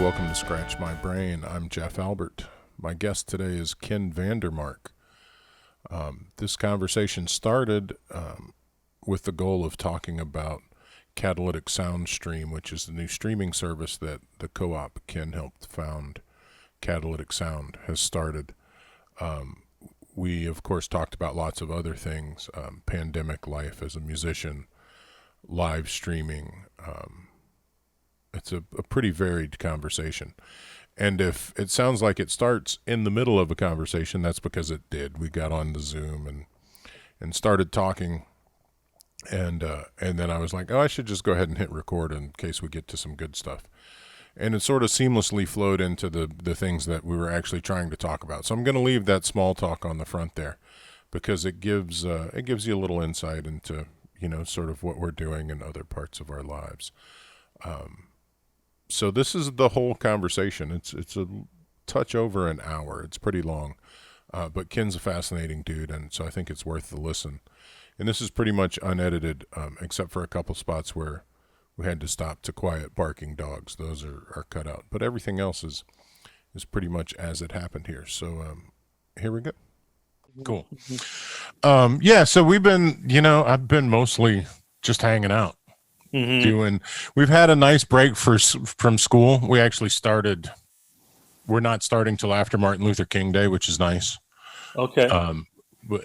welcome to Scratch My Brain. I'm Jeff Albert. My guest today is Ken Vandermark. This conversation started with the goal of talking about Catalytic Sound Stream, which is the new streaming service that the co-op Ken helped found, Catalytic Sound, has started. We, of course, talked about lots of other things, pandemic life as a musician, live streaming. It's a pretty varied conversation. And if it sounds like it starts in the middle of a conversation, that's because it did. We got on the Zoom and started talking. And then I was like, oh, I should just go ahead and hit record in case we get to some good stuff. And it sort of seamlessly flowed into the things that we were actually trying to talk about. So I'm going to leave that small talk on the front there because it gives you a little insight into, sort of what we're doing in other parts of our lives. So this is the whole conversation. It's a touch over an hour. It's pretty long, but Ken's a fascinating dude, and so I think it's worth the listen. And this is pretty much unedited, except for a couple spots where we had to stop to quiet barking dogs. Those are cut out, but everything else is pretty much as it happened here. So here we go. Cool. So we've been, I've been mostly just hanging out. We've had a nice break from school. We actually we're not starting till after Martin Luther King Day, which is nice. Okay.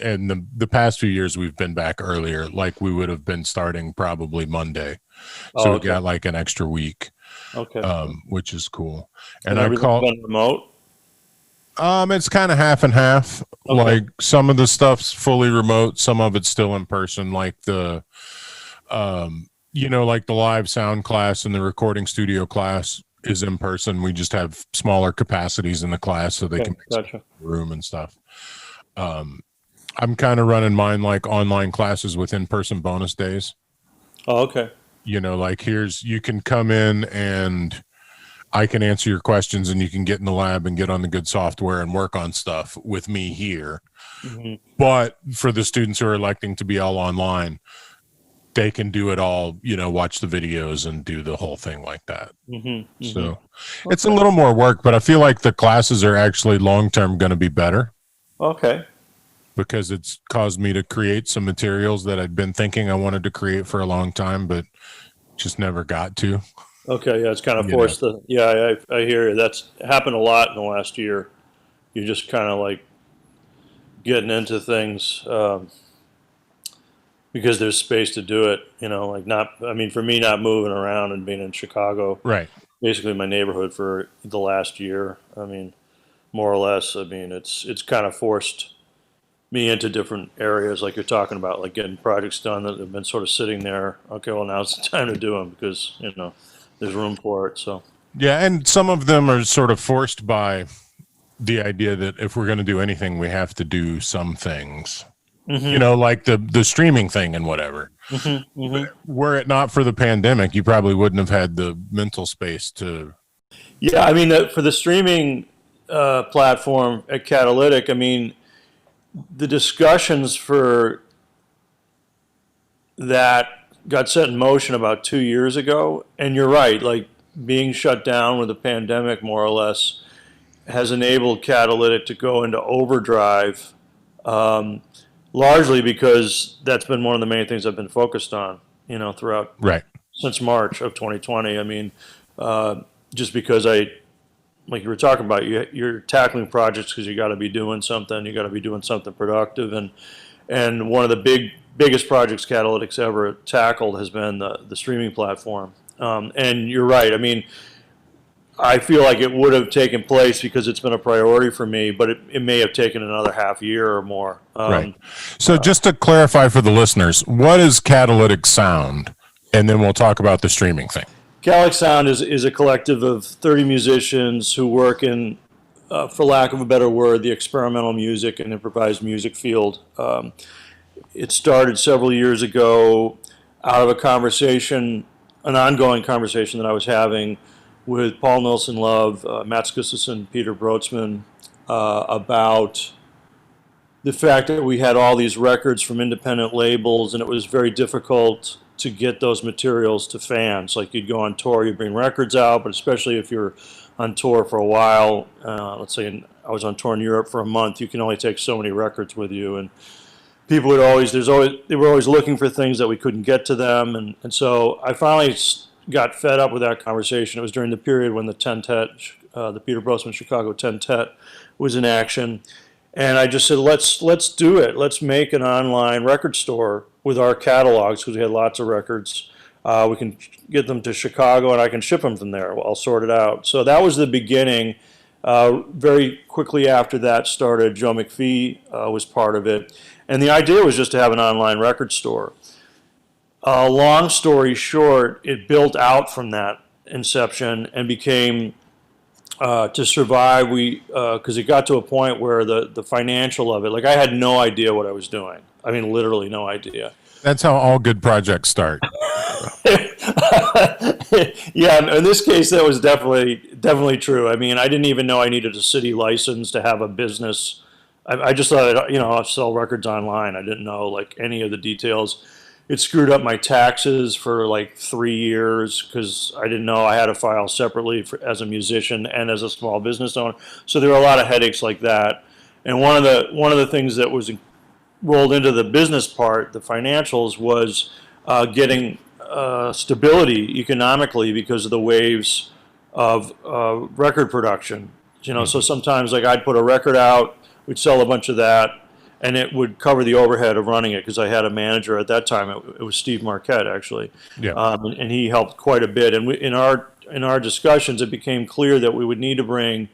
And the past few years we've been back earlier, like we would have been starting probably Monday. So we got like an extra week. Okay. Which is cool. And I call been remote. It's kind of half and half. Okay. Like some of the stuff's fully remote, some of it's still in person, like the like the live sound class and the recording studio class is in person. We just have smaller capacities in the class so they can make room and stuff. I'm kind of running mine like online classes with in-person bonus days. Oh, okay. Like you can come in and I can answer your questions and you can get in the lab and get on the good software and work on stuff with me here. Mm-hmm. But for the students who are electing to be all online, they can do it all, watch the videos and do the whole thing like that. Mm-hmm, mm-hmm. So it's a little more work, but I feel like the classes are actually long-term going to be better. Okay. Because it's caused me to create some materials that I'd been thinking I wanted to create for a long time, but just never got to. Okay. Yeah. It's kind of forced I hear you. That's happened a lot in the last year. You're just kind of like getting into things, because there's space to do it, for me, not moving around and being in Chicago, right? Basically my neighborhood for the last year. More or less, it's kind of forced me into different areas like you're talking about, like getting projects done that have been sort of sitting there. Okay, well, now's the time to do them because, there's room for it. So, yeah. And some of them are sort of forced by the idea that if we're going to do anything, we have to do some things. Mm-hmm. Like the streaming thing and whatever. Mm-hmm, mm-hmm. Were it not for the pandemic, you probably wouldn't have had the mental space to. Yeah, for the streaming platform at Catalytic, the discussions for that got set in motion about 2 years ago. And you're right, like being shut down with the pandemic, more or less, has enabled Catalytic to go into overdrive. Largely because that's been one of the main things I've been focused on, throughout since March of 2020. Just because like you were talking about, you're tackling projects because you got to be doing something. You got to be doing something productive, and one of the biggest projects Catalytic's ever tackled has been the streaming platform. And you're right. I feel like it would have taken place because it's been a priority for me, but it may have taken another half year or more. Right. So just to clarify for the listeners, what is Catalytic Sound? And then we'll talk about the streaming thing. Catalytic Sound is a collective of 30 musicians who work in, for lack of a better word, the experimental music and improvised music field. It started several years ago out of an ongoing conversation that I was having with Paul Nilsson Love, Matt Skusson, Peter Brotzman, about the fact that we had all these records from independent labels, and it was very difficult to get those materials to fans. Like you'd go on tour, you'd bring records out, but especially if you're on tour for a while, let's say I was on tour in Europe for a month, you can only take so many records with you, and people would always, they were always looking for things that we couldn't get to them, and so I finally got fed up with that conversation. It was during the period when the Tentet, the Peter Brosman Chicago Tentet was in action, and I just said, let's do it. Let's make an online record store with our catalogs, because we had lots of records. We can get them to Chicago, and I can ship them from there. I'll sort it out. So that was the beginning. Very quickly after that started, Joe McPhee was part of it. And the idea was just to have an online record store. Long story short, it built out from that inception and became, to survive, because it got to a point where the financial of it, like I had no idea what I was doing. I mean, literally no idea. That's how all good projects start. Yeah, in this case, that was definitely true. I mean, I didn't even know I needed a city license to have a business. I just thought, I'll sell records online. I didn't know like any of the details. It screwed up my taxes for like 3 years because I didn't know I had to file separately as a musician and as a small business owner. So there were a lot of headaches like that. And one of the things that was rolled into the business part, the financials, was getting stability economically because of the waves of record production. So sometimes like I'd put a record out, we'd sell a bunch of that, and it would cover the overhead of running it because I had a manager at that time. It was Steve Marquette, actually, and he helped quite a bit. And in our discussions, it became clear that we would need to bring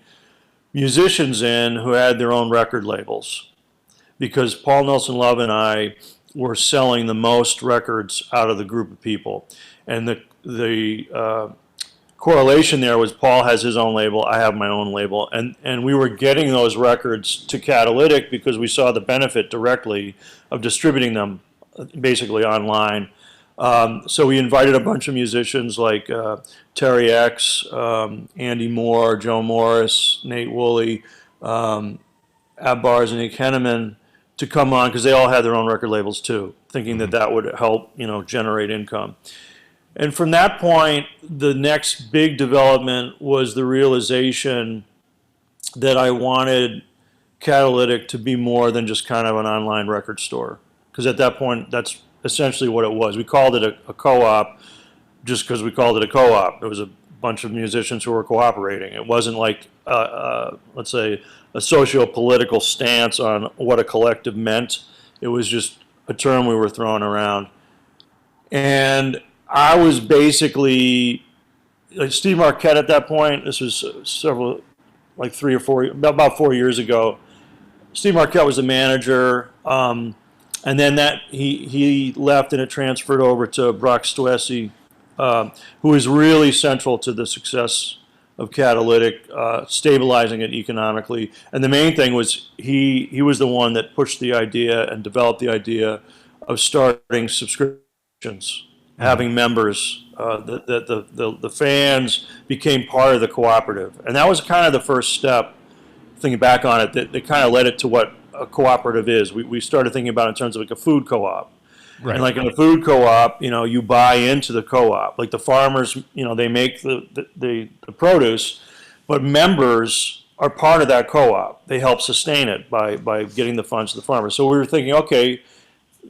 musicians in who had their own record labels, because Paul Nelson Love and I were selling the most records out of the group of people. And the correlation there was Paul has his own label, I have my own label. And we were getting those records to Catalytic because we saw the benefit directly of distributing them basically online. So we invited a bunch of musicians like Terry X, Andy Moore, Joe Morris, Nate Woolley, Ab Bars, and Nick Henneman to come on, because they all had their own record labels too, thinking that would help, generate income. And from that point, the next big development was the realization that I wanted Catalytic to be more than just kind of an online record store. Because at that point, that's essentially what it was. We called it a co-op just because we called it a co-op. It was a bunch of musicians who were cooperating. It wasn't like, let's say, a socio-political stance on what a collective meant. It was just a term we were throwing around. And I was basically, like Steve Marquette at that point, this was about 4 years ago. Steve Marquette was the manager, and then he left and it transferred over to Brock Stoessy, who was really central to the success of Catalytic, stabilizing it economically. And the main thing was he was the one that pushed the idea and developed the idea of starting subscriptions, having members, that the fans became part of the cooperative. And that was kind of the first step, thinking back on it, that kind of led it to what a cooperative is. We started thinking about it in terms of like a food co-op. Right. And like in a food co-op, you buy into the co-op. Like the farmers, they make the produce, but members are part of that co-op. They help sustain it by getting the funds to the farmers. So we were thinking, okay,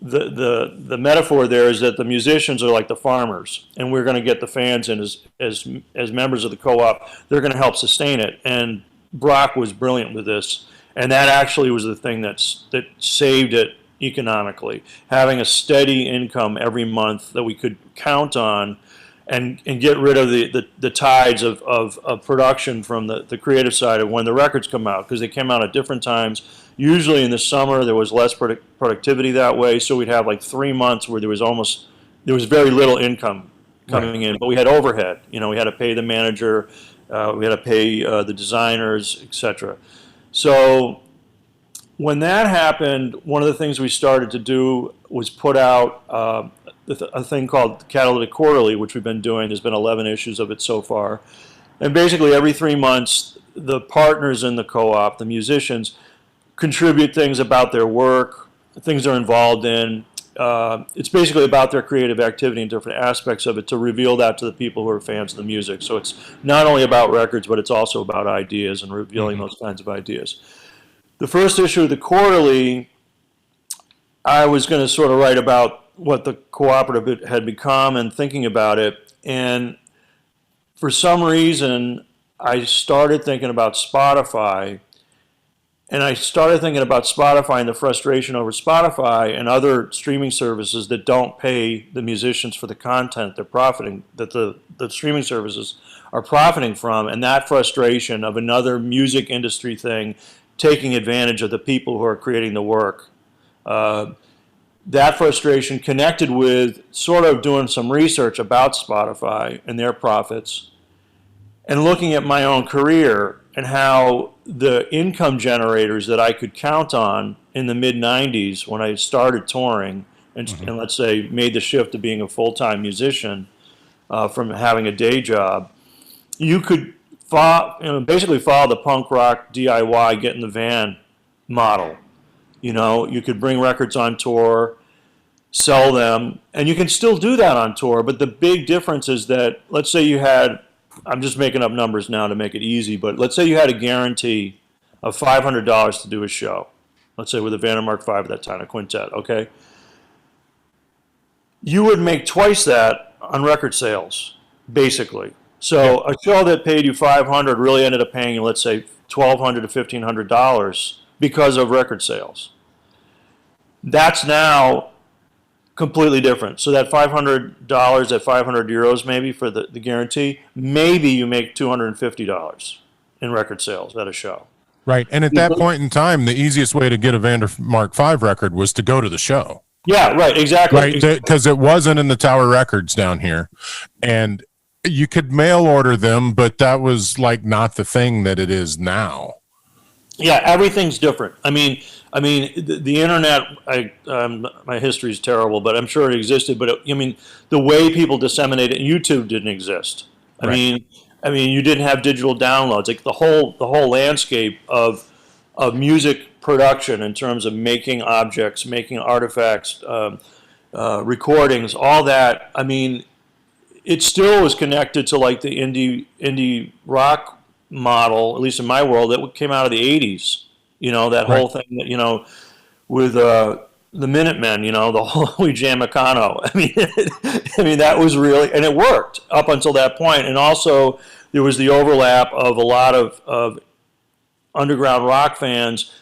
the metaphor there is that the musicians are like the farmers, and we're going to get the fans in as members of the co-op. They're going to help sustain it. And Brock was brilliant with this, and that actually was the thing that saved it economically, having a steady income every month that we could count on, and get rid of the tides of production from the creative side of when the records come out, because they came out at different times. Usually in the summer there was less productivity that way, so we'd have like 3 months where there was very little income coming in, but we had overhead. We had to pay the manager, we had to pay the designers, etc. So when that happened, one of the things we started to do was put out a thing called Catalytic Quarterly, which we've been doing. There's been 11 issues of it so far. And basically every 3 months, the partners in the co-op, the musicians, contribute things about their work, things they're involved in, it's basically about their creative activity and different aspects of it to reveal that to the people who are fans of the music. So it's not only about records, but it's also about ideas and revealing those kinds of ideas. The first issue of the quarterly, I was going to sort of write about what the cooperative had become and thinking about it. And for some reason, I started thinking about Spotify. And I started thinking about Spotify and the frustration over Spotify and other streaming services that don't pay the musicians for the content they're profiting, that the streaming services are profiting from, and that frustration of another music industry thing taking advantage of the people who are creating the work. That frustration connected with sort of doing some research about Spotify and their profits and looking at my own career and how the income generators that I could count on in the mid-90s when I started touring and let's say made the shift to being a full-time musician from having a day job, you could basically follow the punk rock DIY, get in the van model. You could bring records on tour, sell them, and you can still do that on tour, but the big difference is that, let's say you had, I'm just making up numbers now to make it easy, but let's say you had a guarantee of $500 to do a show. Let's say with a Vandermark 5 at that time, a quintet, okay? You would make twice that on record sales, basically. So a show that paid you $500 really ended up paying you, let's say, $1,200 to $1,500 because of record sales. That's now completely different. So that $500, that 500 euros maybe for the guarantee, maybe you make $250 in record sales at a show. Right. And at that point in time, the easiest way to get a Vandermark 5 record was to go to the show. Yeah, right, exactly. Right, because it wasn't in the Tower Records down here. And you could mail order them, but that was like not the thing that it is now. Yeah, everything's different. I mean, the internet. My history is terrible, but I'm sure it existed. But the way people disseminate it, YouTube didn't exist. I mean, you didn't have digital downloads. Like the whole landscape of music production in terms of making objects, making artifacts, recordings, all that. I mean, it still was connected to like the indie rock model, at least in my world, that came out of the 80s. That whole thing that, with the Minutemen, the whole We Jam Econo. I mean, that was really, and it worked up until that point. And also there was the overlap of a lot of underground rock fans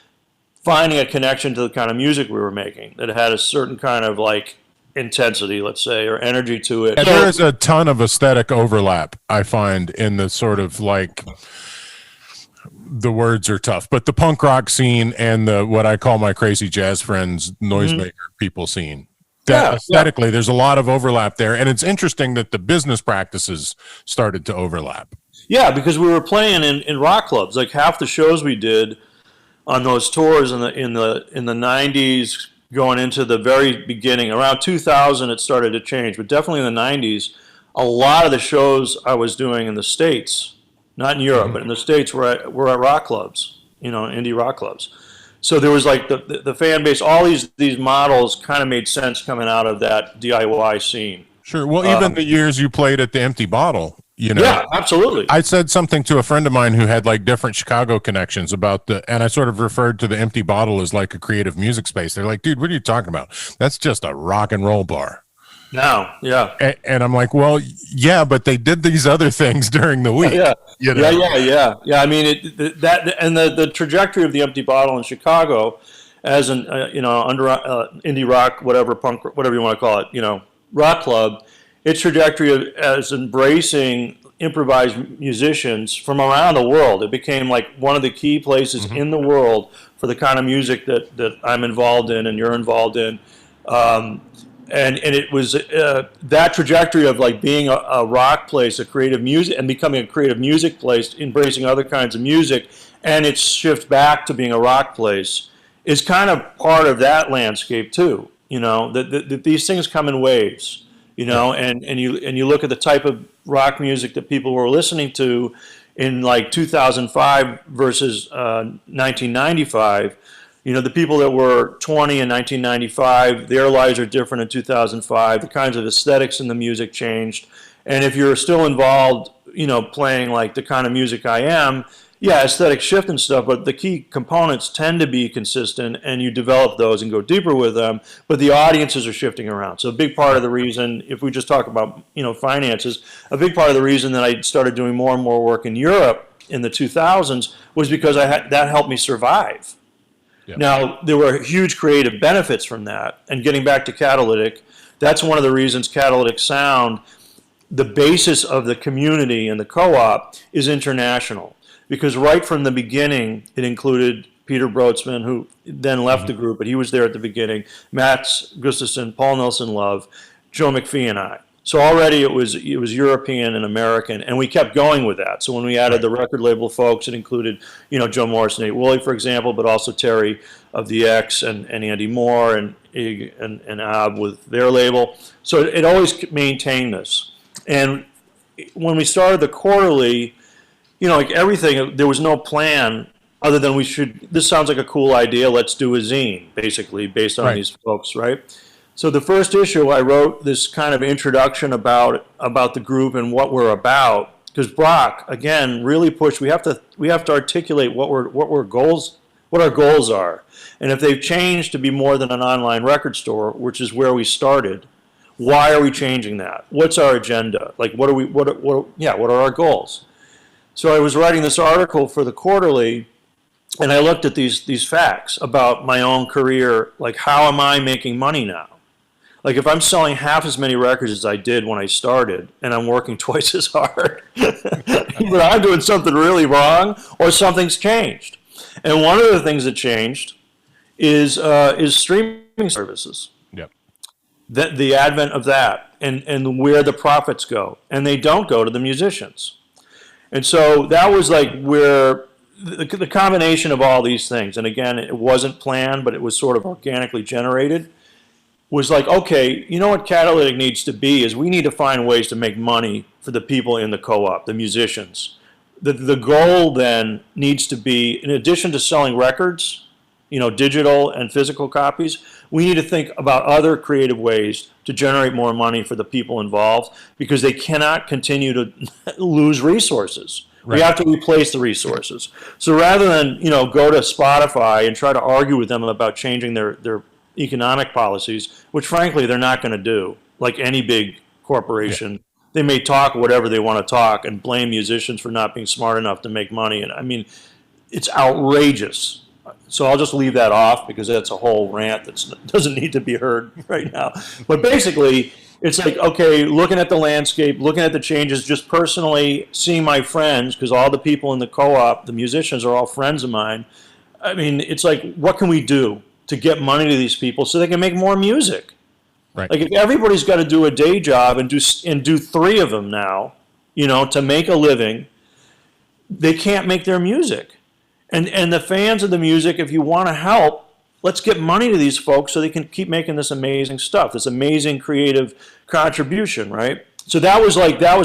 finding a connection to the kind of music we were making that had a certain kind of like intensity, let's say, or energy to it. And there is a ton of aesthetic overlap, I find, in the sort of like, the words are tough, but the punk rock scene and the what I call my crazy jazz friends noisemaker people scene. That aesthetically, there's a lot of overlap there, and it's interesting that the business practices started to overlap. Yeah, because we were playing in rock clubs. Like half the shows we did on those tours in the 90s, going into the very beginning, around 2000, it started to change, but definitely in the 90s, a lot of the shows I was doing in the States, not in Europe, but in the States, were at rock clubs, indie rock clubs. So there was like the fan base, all these models kind of made sense coming out of that DIY scene. Sure. Well, even the years you played at the Empty Bottle, Yeah, absolutely. I said something to a friend of mine who had like different Chicago connections about and I sort of referred to the Empty Bottle as like a creative music space. They're like, dude, what are you talking about? That's just a rock and roll bar. No, yeah. And I'm like, well, yeah, but they did these other things during the week. Yeah. Yeah. I mean, the trajectory of the Empty Bottle in Chicago, as an under indie rock, whatever punk, whatever you want to call it, rock club, its trajectory as embracing improvised musicians from around the world. It became like one of the key places in the world for the kind of music that I'm involved in and you're involved in. And it was that trajectory of like being a rock place, a creative music, and becoming a creative music place, embracing other kinds of music, and its shift back to being a rock place is kind of part of that landscape too. That these things come in waves. And you look at the type of rock music that people were listening to in like 2005 versus 1995. The people that were 20 in 1995, their lives are different in 2005. The kinds of aesthetics in the music changed. And if you're still involved, playing like the kind of music I am, yeah, aesthetic shift and stuff, but the key components tend to be consistent, and you develop those and go deeper with them, but the audiences are shifting around. So a big part of the reason, if we just talk about, finances, a big part of the reason that I started doing more and more work in Europe in the 2000s was because that helped me survive. Yeah. Now, there were huge creative benefits from that. And getting back to Catalytic, that's one of the reasons Catalytic Sound, the basis of the community and the co-op, is international. Because right from the beginning, it included Peter Broadsman, who then left the group, but he was there at the beginning, Mats Gustafson, Paul Nelson Love, Joe McPhee, and I. So already it was European and American, and we kept going with that. So when we added the record label folks, it included, Joe Morris and Nate Woolley, for example, but also Terry of the X and Andy Moore and Ig and Ab with their label. So it always maintained this. And when we started the quarterly, like everything, there was no plan other than this sounds like a cool idea, let's do a zine, basically, based on these folks, right? So the first issue, I wrote this kind of introduction about the group and what we're about, because Brock, again, really pushed. We have to articulate what our goals are, and if they've changed to be more than an online record store, which is where we started, why are we changing that? What's our agenda? Like, what are our goals? So I was writing this article for the quarterly, and I looked at these facts about my own career, like how am I making money now? Like if I'm selling half as many records as I did when I started, and I'm working twice as hard, but I'm doing something really wrong, or something's changed. And one of the things that changed is streaming services. Yep. The advent of that, and where the profits go, and they don't go to the musicians. And so that was like where the combination of all these things, and again, it wasn't planned, but it was sort of organically generated, was like, okay, what Catalytic needs to be is we need to find ways to make money for the people in the co-op, the musicians. The goal then needs to be, in addition to selling records, digital and physical copies, we need to think about other creative ways to generate more money for the people involved, because they cannot continue to lose resources. Right. We have to replace the resources. So rather than, go to Spotify and try to argue with them about changing their economic policies, which frankly they're not going to do, like any big corporation. Yeah. They may talk whatever they want to talk and blame musicians for not being smart enough to make money. And I mean, it's outrageous. So I'll just leave that off because that's a whole rant that doesn't need to be heard right now. But basically, it's like, okay, looking at the landscape, looking at the changes, just personally seeing my friends, because all the people in the co-op, the musicians, are all friends of mine. I mean, it's like, what can we do to get money to these people so they can make more music? Right. Like if everybody's got to do a day job and do three of them now, to make a living, they can't make their music. And the fans of the music, if you want to help, let's get money to these folks so they can keep making this amazing stuff, this amazing creative contribution, right? So that was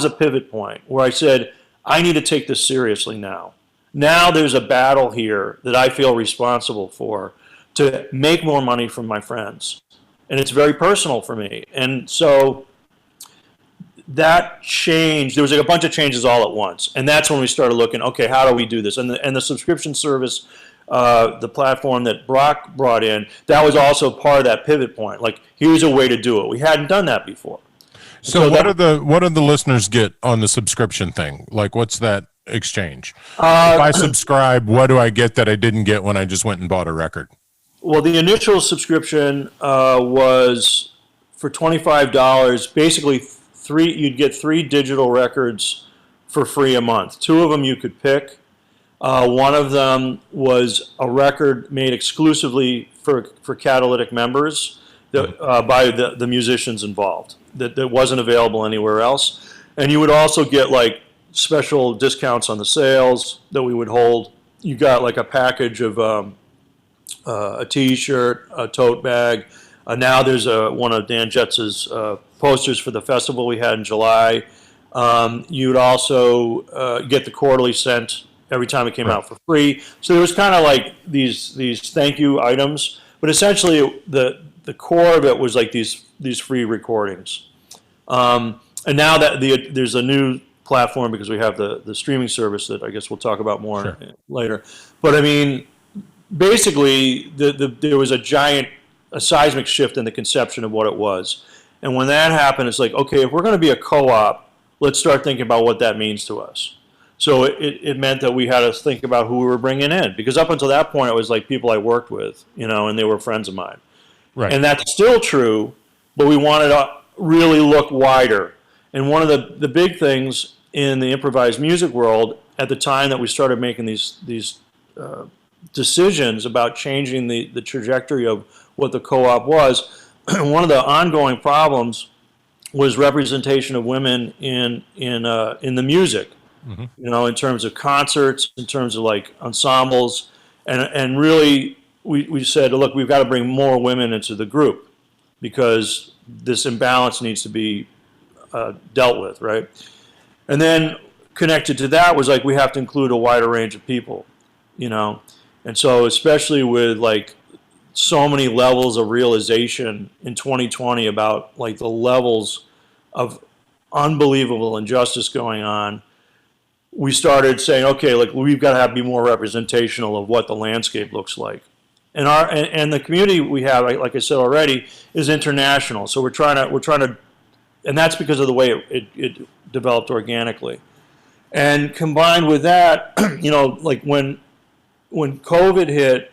a pivot point where I said, I need to take this seriously now. Now there's a battle here that I feel responsible for to make more money from my friends. And it's very personal for me. And so that changed. There was like a bunch of changes all at once. And that's when we started looking, okay, how do we do this? And the subscription service, the platform that Brock brought in, that was also part of that pivot point. Like, here's a way to do it. We hadn't done that before. So what do the listeners get on the subscription thing? Like, what's that exchange? If I subscribe, what do I get that I didn't get when I just went and bought a record? Well, the initial subscription was for $25. Basically, you'd get 3 digital records for free a month. 2 of them you could pick. One of them was a record made exclusively for Catalytic members by the musicians involved that wasn't available anywhere else. And you would also get like special discounts on the sales that we would hold. You got like a package of a T-shirt, a tote bag. Now there's one of Dan Jetz's posters for the festival we had in July. You'd also get the quarterly sent every time it came out for free. So there was kind of like these thank you items, but essentially the core of it was like these free recordings. And now that there's a new platform because we have the streaming service that I guess we'll talk about more later. But I mean, basically, there was a seismic shift in the conception of what it was. And when that happened, it's like, okay, if we're going to be a co-op, let's start thinking about what that means to us. So it meant that we had to think about who we were bringing in, because up until that point, it was like people I worked with, and they were friends of mine. Right. And that's still true, but we wanted to really look wider. And one of the big things in the improvised music world at the time that we started making these decisions about changing the trajectory of what the co-op was, one of the ongoing problems was representation of women in the music. Mm-hmm. In terms of concerts, in terms of like ensembles, and really we said, look, we've got to bring more women into the group because this imbalance needs to be dealt with, right? And then connected to that was like we have to include a wider range of people, and so especially with like so many levels of realization in 2020 about like the levels of unbelievable injustice going on, we started saying, okay, like we've got to be more representational of what the landscape looks like. And and the community we have, like I said already, is international. So we're trying to, and that's because of the way it developed organically. And combined with that, like when COVID hit,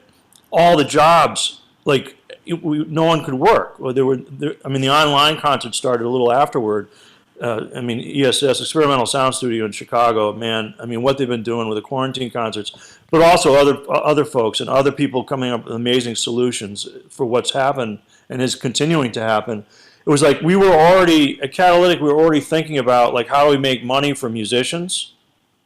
all the jobs, like no one could work. Or the online concerts started a little afterward. ESS, Experimental Sound Studio in Chicago, man, what they've been doing with the quarantine concerts, but also other folks and other people coming up with amazing solutions for what's happened and is continuing to happen. It was like we were already, at Catalytic, we were already thinking about like how do we make money for musicians,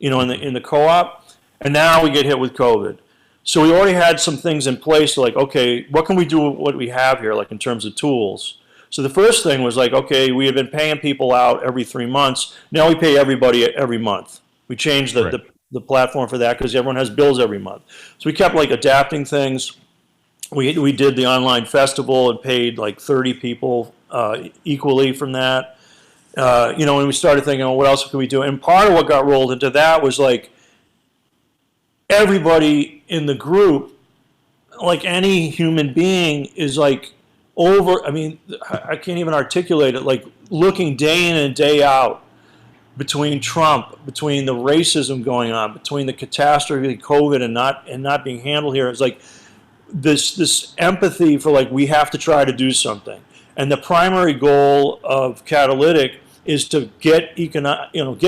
in the co-op, and now we get hit with COVID. So we already had some things in place like, okay, what can we do with what we have here, like in terms of tools? So the first thing was like, okay, we had been paying people out every 3 months. Now we pay everybody every month. We changed the platform for that because everyone has bills every month. So we kept like adapting things. We did the online festival and paid like 30 people equally from that. And we started thinking, what else could we do? And part of what got rolled into that was like everybody in the group, like any human being, is like I can't even articulate it, like looking day in and day out between Trump, between the racism going on, between the catastrophe of COVID and not being handled here. It's like this empathy for like we have to try to do something. And the primary goal of Catalytic is to get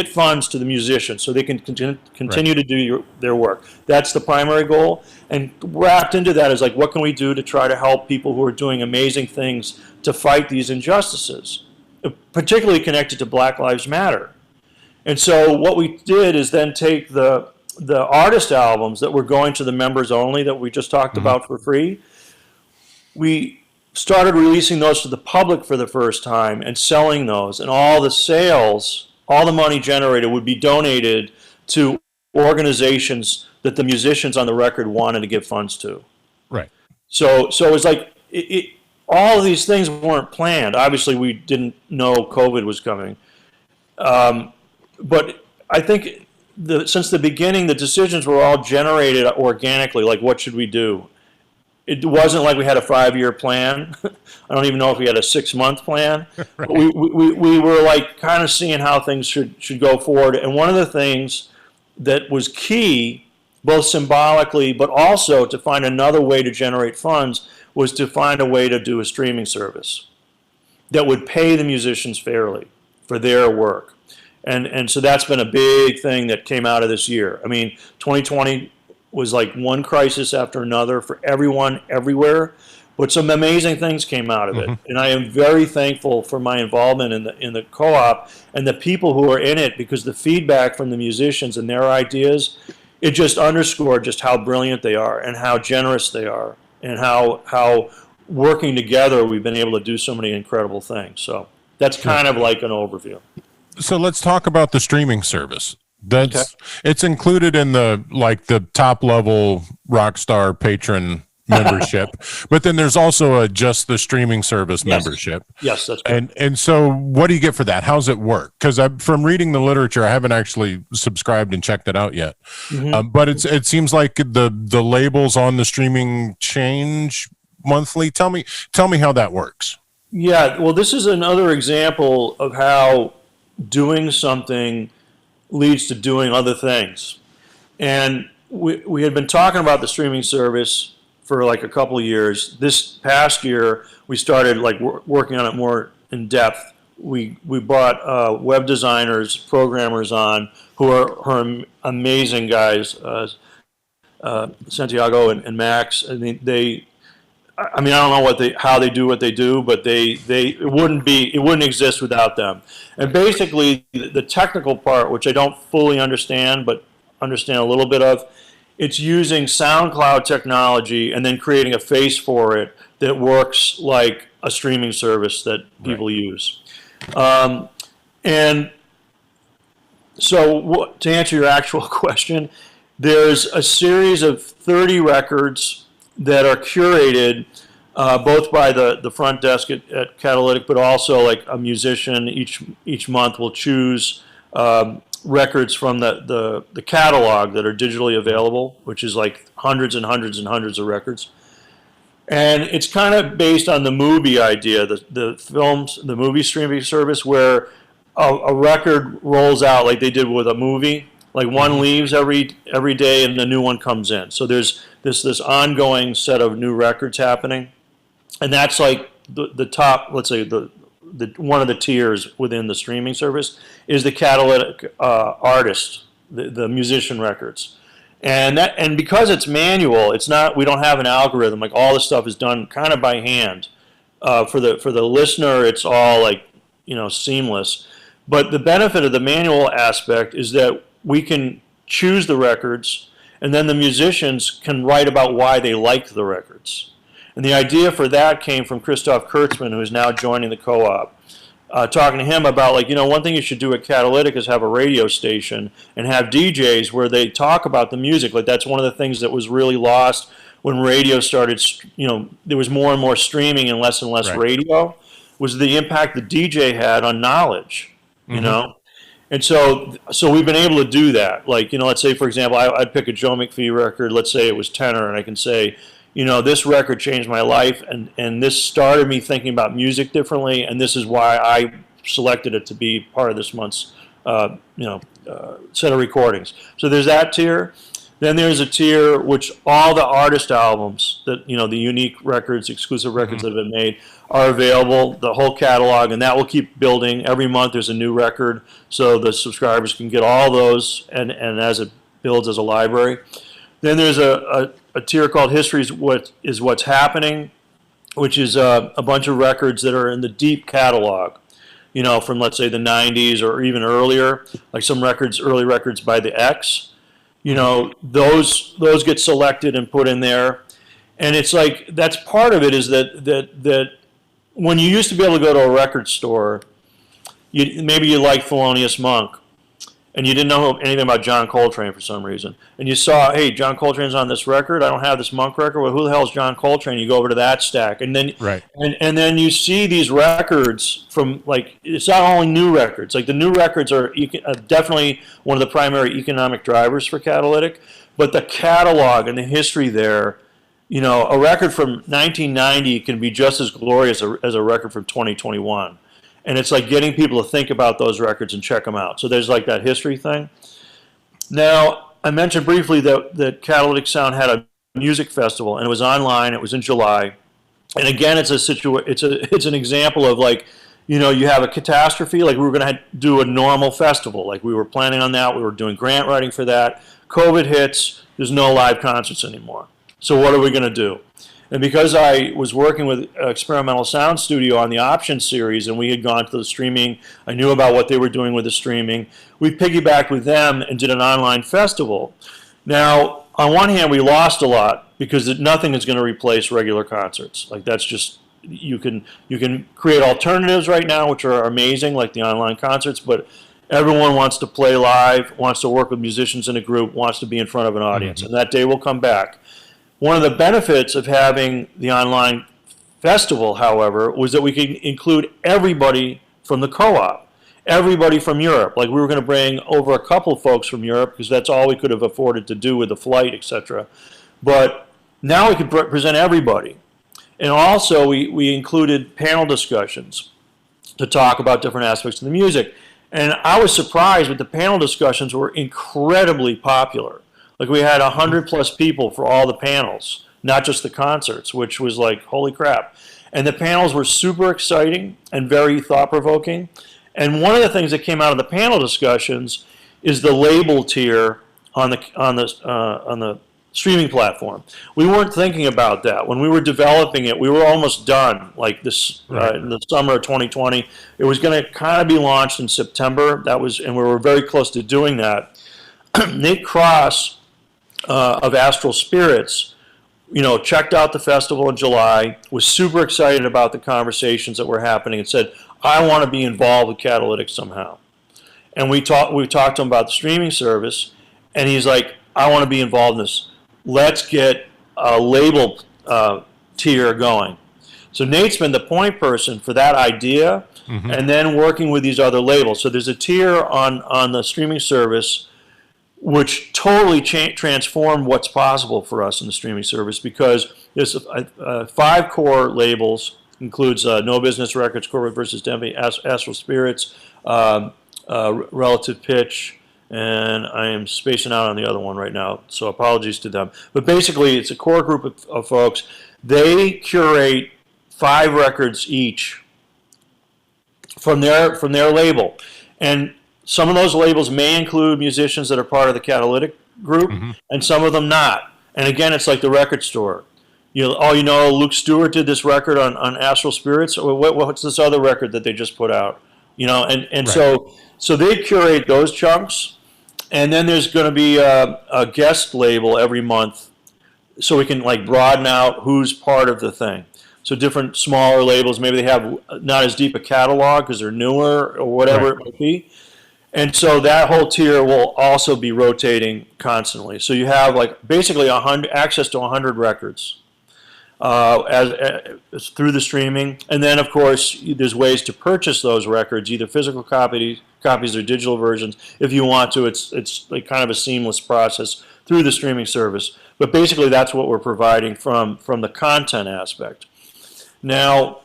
funds to the musicians so they can continue to do their work. That's the primary goal. And wrapped into that is like, what can we do to try to help people who are doing amazing things to fight these injustices, particularly connected to Black Lives Matter. And so what we did is then take the artist albums that were going to the members only that we just talked about for free. We started releasing those to the public for the first time and selling those, and all the sales, all the money generated would be donated to organizations that the musicians on the record wanted to give funds to. Right. So it was like all of these things weren't planned. Obviously, we didn't know COVID was coming, but I think since the beginning, the decisions were all generated organically. Like, what should we do? It wasn't like we had a 5-year plan. I don't even know if we had a 6-month plan. Right. But we were like kind of seeing how things should go forward. And one of the things that was key, both symbolically but also to find another way to generate funds, was to find a way to do a streaming service that would pay the musicians fairly for their work. And so that's been a big thing that came out of this year. 2020 was like one crisis after another for everyone, everywhere, but some amazing things came out of it. And I am very thankful for my involvement in the co-op and the people who are in it, because the feedback from the musicians and their ideas, it just underscored just how brilliant they are and how generous they are and how working together we've been able to do so many incredible things. So that's kind of like an overview. So let's talk about the streaming service. Okay. It's included in the top level Rockstar patron membership, but then there's also a just the streaming service membership. Yes, that's correct. And so what do you get for that? How's it work? Because from reading the literature, I haven't actually subscribed and checked it out yet. But it seems like the labels on the streaming change monthly. Tell me how that works. Yeah, well, this is another example of how doing something leads to doing other things. And we had been talking about the streaming service for like a couple of years. This past year, we started like working on it more in depth. We brought web designers, programmers on who are amazing guys, Santiago and Max. I mean, I don't know how they do what they do, but it wouldn't exist without them. And basically, the technical part, which I don't fully understand, but understand a little bit of, it's using SoundCloud technology and then creating a face for it that works like a streaming service that people use. And so, to answer your actual question, there's a series of 30 records that are curated both by the front desk at Catalytic, but also like a musician each month will choose records from the catalog that are digitally available, which is like hundreds and hundreds and hundreds of records. And it's kind of based on the movie idea, the movie streaming service, where a record rolls out like they did with a movie. Like one leaves every day and a new one comes in. So there's this ongoing set of new records happening, and that's like the top. Let's say the one of the tiers within the streaming service is the Catalytic artist, the musician records, and because it's manual, it's not. We don't have an algorithm. Like all this stuff is done kind of by hand. For the listener, it's all like seamless. But the benefit of the manual aspect is that we can choose the records, and then the musicians can write about why they liked the records. And the idea for that came from Christoph Kurtzman, who is now joining the co-op. Talking to him about one thing you should do at Catalytic is have a radio station and have DJs where they talk about the music. Like that's one of the things that was really lost when radio started. There was more and more streaming and less radio. Was the impact the DJ had on knowledge, And so we've been able to do that. Like, let's say, for example, I'd pick a Joe McPhee record. Let's say it was tenor, and I can say, this record changed my life, and this started me thinking about music differently, and this is why I selected it to be part of this month's, set of recordings. So there's that tier. Then there's a tier which all the artist albums that, the unique records, exclusive records that have been made are available, the whole catalog, and that will keep building. Every month there's a new record, so the subscribers can get all those, and as it builds as a library. Then there's a tier called History is What's Happening, which is a bunch of records that are in the deep catalog, from, let's say, the 90s or even earlier, like some early records by the X. Those get selected and put in there, and it's like that's part of it is that when you used to be able to go to a record store, maybe you liked Thelonious Monk, and you didn't know anything about John Coltrane for some reason, and you saw, hey, John Coltrane's on this record. I don't have this Monk record. Well, who the hell is John Coltrane? You go over to that stack, and then and then you see these records from it's not only new records. Like the new records are definitely one of the primary economic drivers for Catalytic, but the catalog and the history there. A record from 1990 can be just as glorious as a record from 2021. And it's like getting people to think about those records and check them out. So there's like that history thing. Now, I mentioned briefly that Catalytic Sound had a music festival, and it was online. It was in July. And again, it's an example of you have a catastrophe. Like we were going to do a normal festival. Like we were planning on that. We were doing grant writing for that. COVID hits. There's no live concerts anymore. So what are we going to do? And because I was working with Experimental Sound Studio on the Options series, and we had gone to the streaming, I knew about what they were doing with the streaming. We piggybacked with them and did an online festival. Now, on one hand, we lost a lot because nothing is going to replace regular concerts. Like that's just you can create alternatives right now, which are amazing, like the online concerts, but Everyone wants to play live, wants to work with musicians in a group, wants to be in front of an audience, and that day will come back. One of the benefits of having the online festival, however, was that we could include everybody from the co-op, everybody from Europe. Like, we were going to bring over a couple of folks from Europe because that's all we could have afforded to do with the flight, etc. But now we could present everybody. And also we included panel discussions to talk about different aspects of the music. And I was surprised, but the panel discussions were incredibly popular. Like, we had 100 plus people for all the panels, not just the concerts, which was like, holy crap. And the panels were super exciting and very thought-provoking. And one of the things that came out of the panel discussions is the label tier on the streaming platform. We weren't thinking about that. When we were developing it, we were almost done, like this in the summer of 2020. It was going to kind of be launched in September. And we were very close to doing that. Nate Cross of Astral Spirits, checked out the festival in July, was super excited about the conversations that were happening, and said, I want to be involved with Catalytic somehow. And we talked to him about the streaming service, and he's like, I want to be involved in this. Let's get a label tier going. So Nate's been the point person for that idea, and then working with these other labels. So there's a tier on the streaming service which totally transformed what's possible for us in the streaming service, because there's 5 core labels, includes No Business Records, Corporate versus Demi, Astral Spirits, Relative Pitch, and I am spacing out on the other one right now, so apologies to them. But basically, it's a core group of folks. They curate 5 records each from their label, and some of those labels may include musicians that are part of the Catalytic group, and some of them not. And again, it's like the record store. Luke Stewart did this record on Astral Spirits. What's this other record that they just put out? And so they curate those chunks. And then there's going to be a guest label every month, so we can like broaden out who's part of the thing. So different smaller labels, maybe they have not as deep a catalog because they're newer or whatever it might be. And so that whole tier will also be rotating constantly. So you have like basically access to 100 records as through the streaming. And then, of course, there's ways to purchase those records, either physical copies or digital versions. If you want to, it's like kind of a seamless process through the streaming service. But basically, that's what we're providing from the content aspect. Now,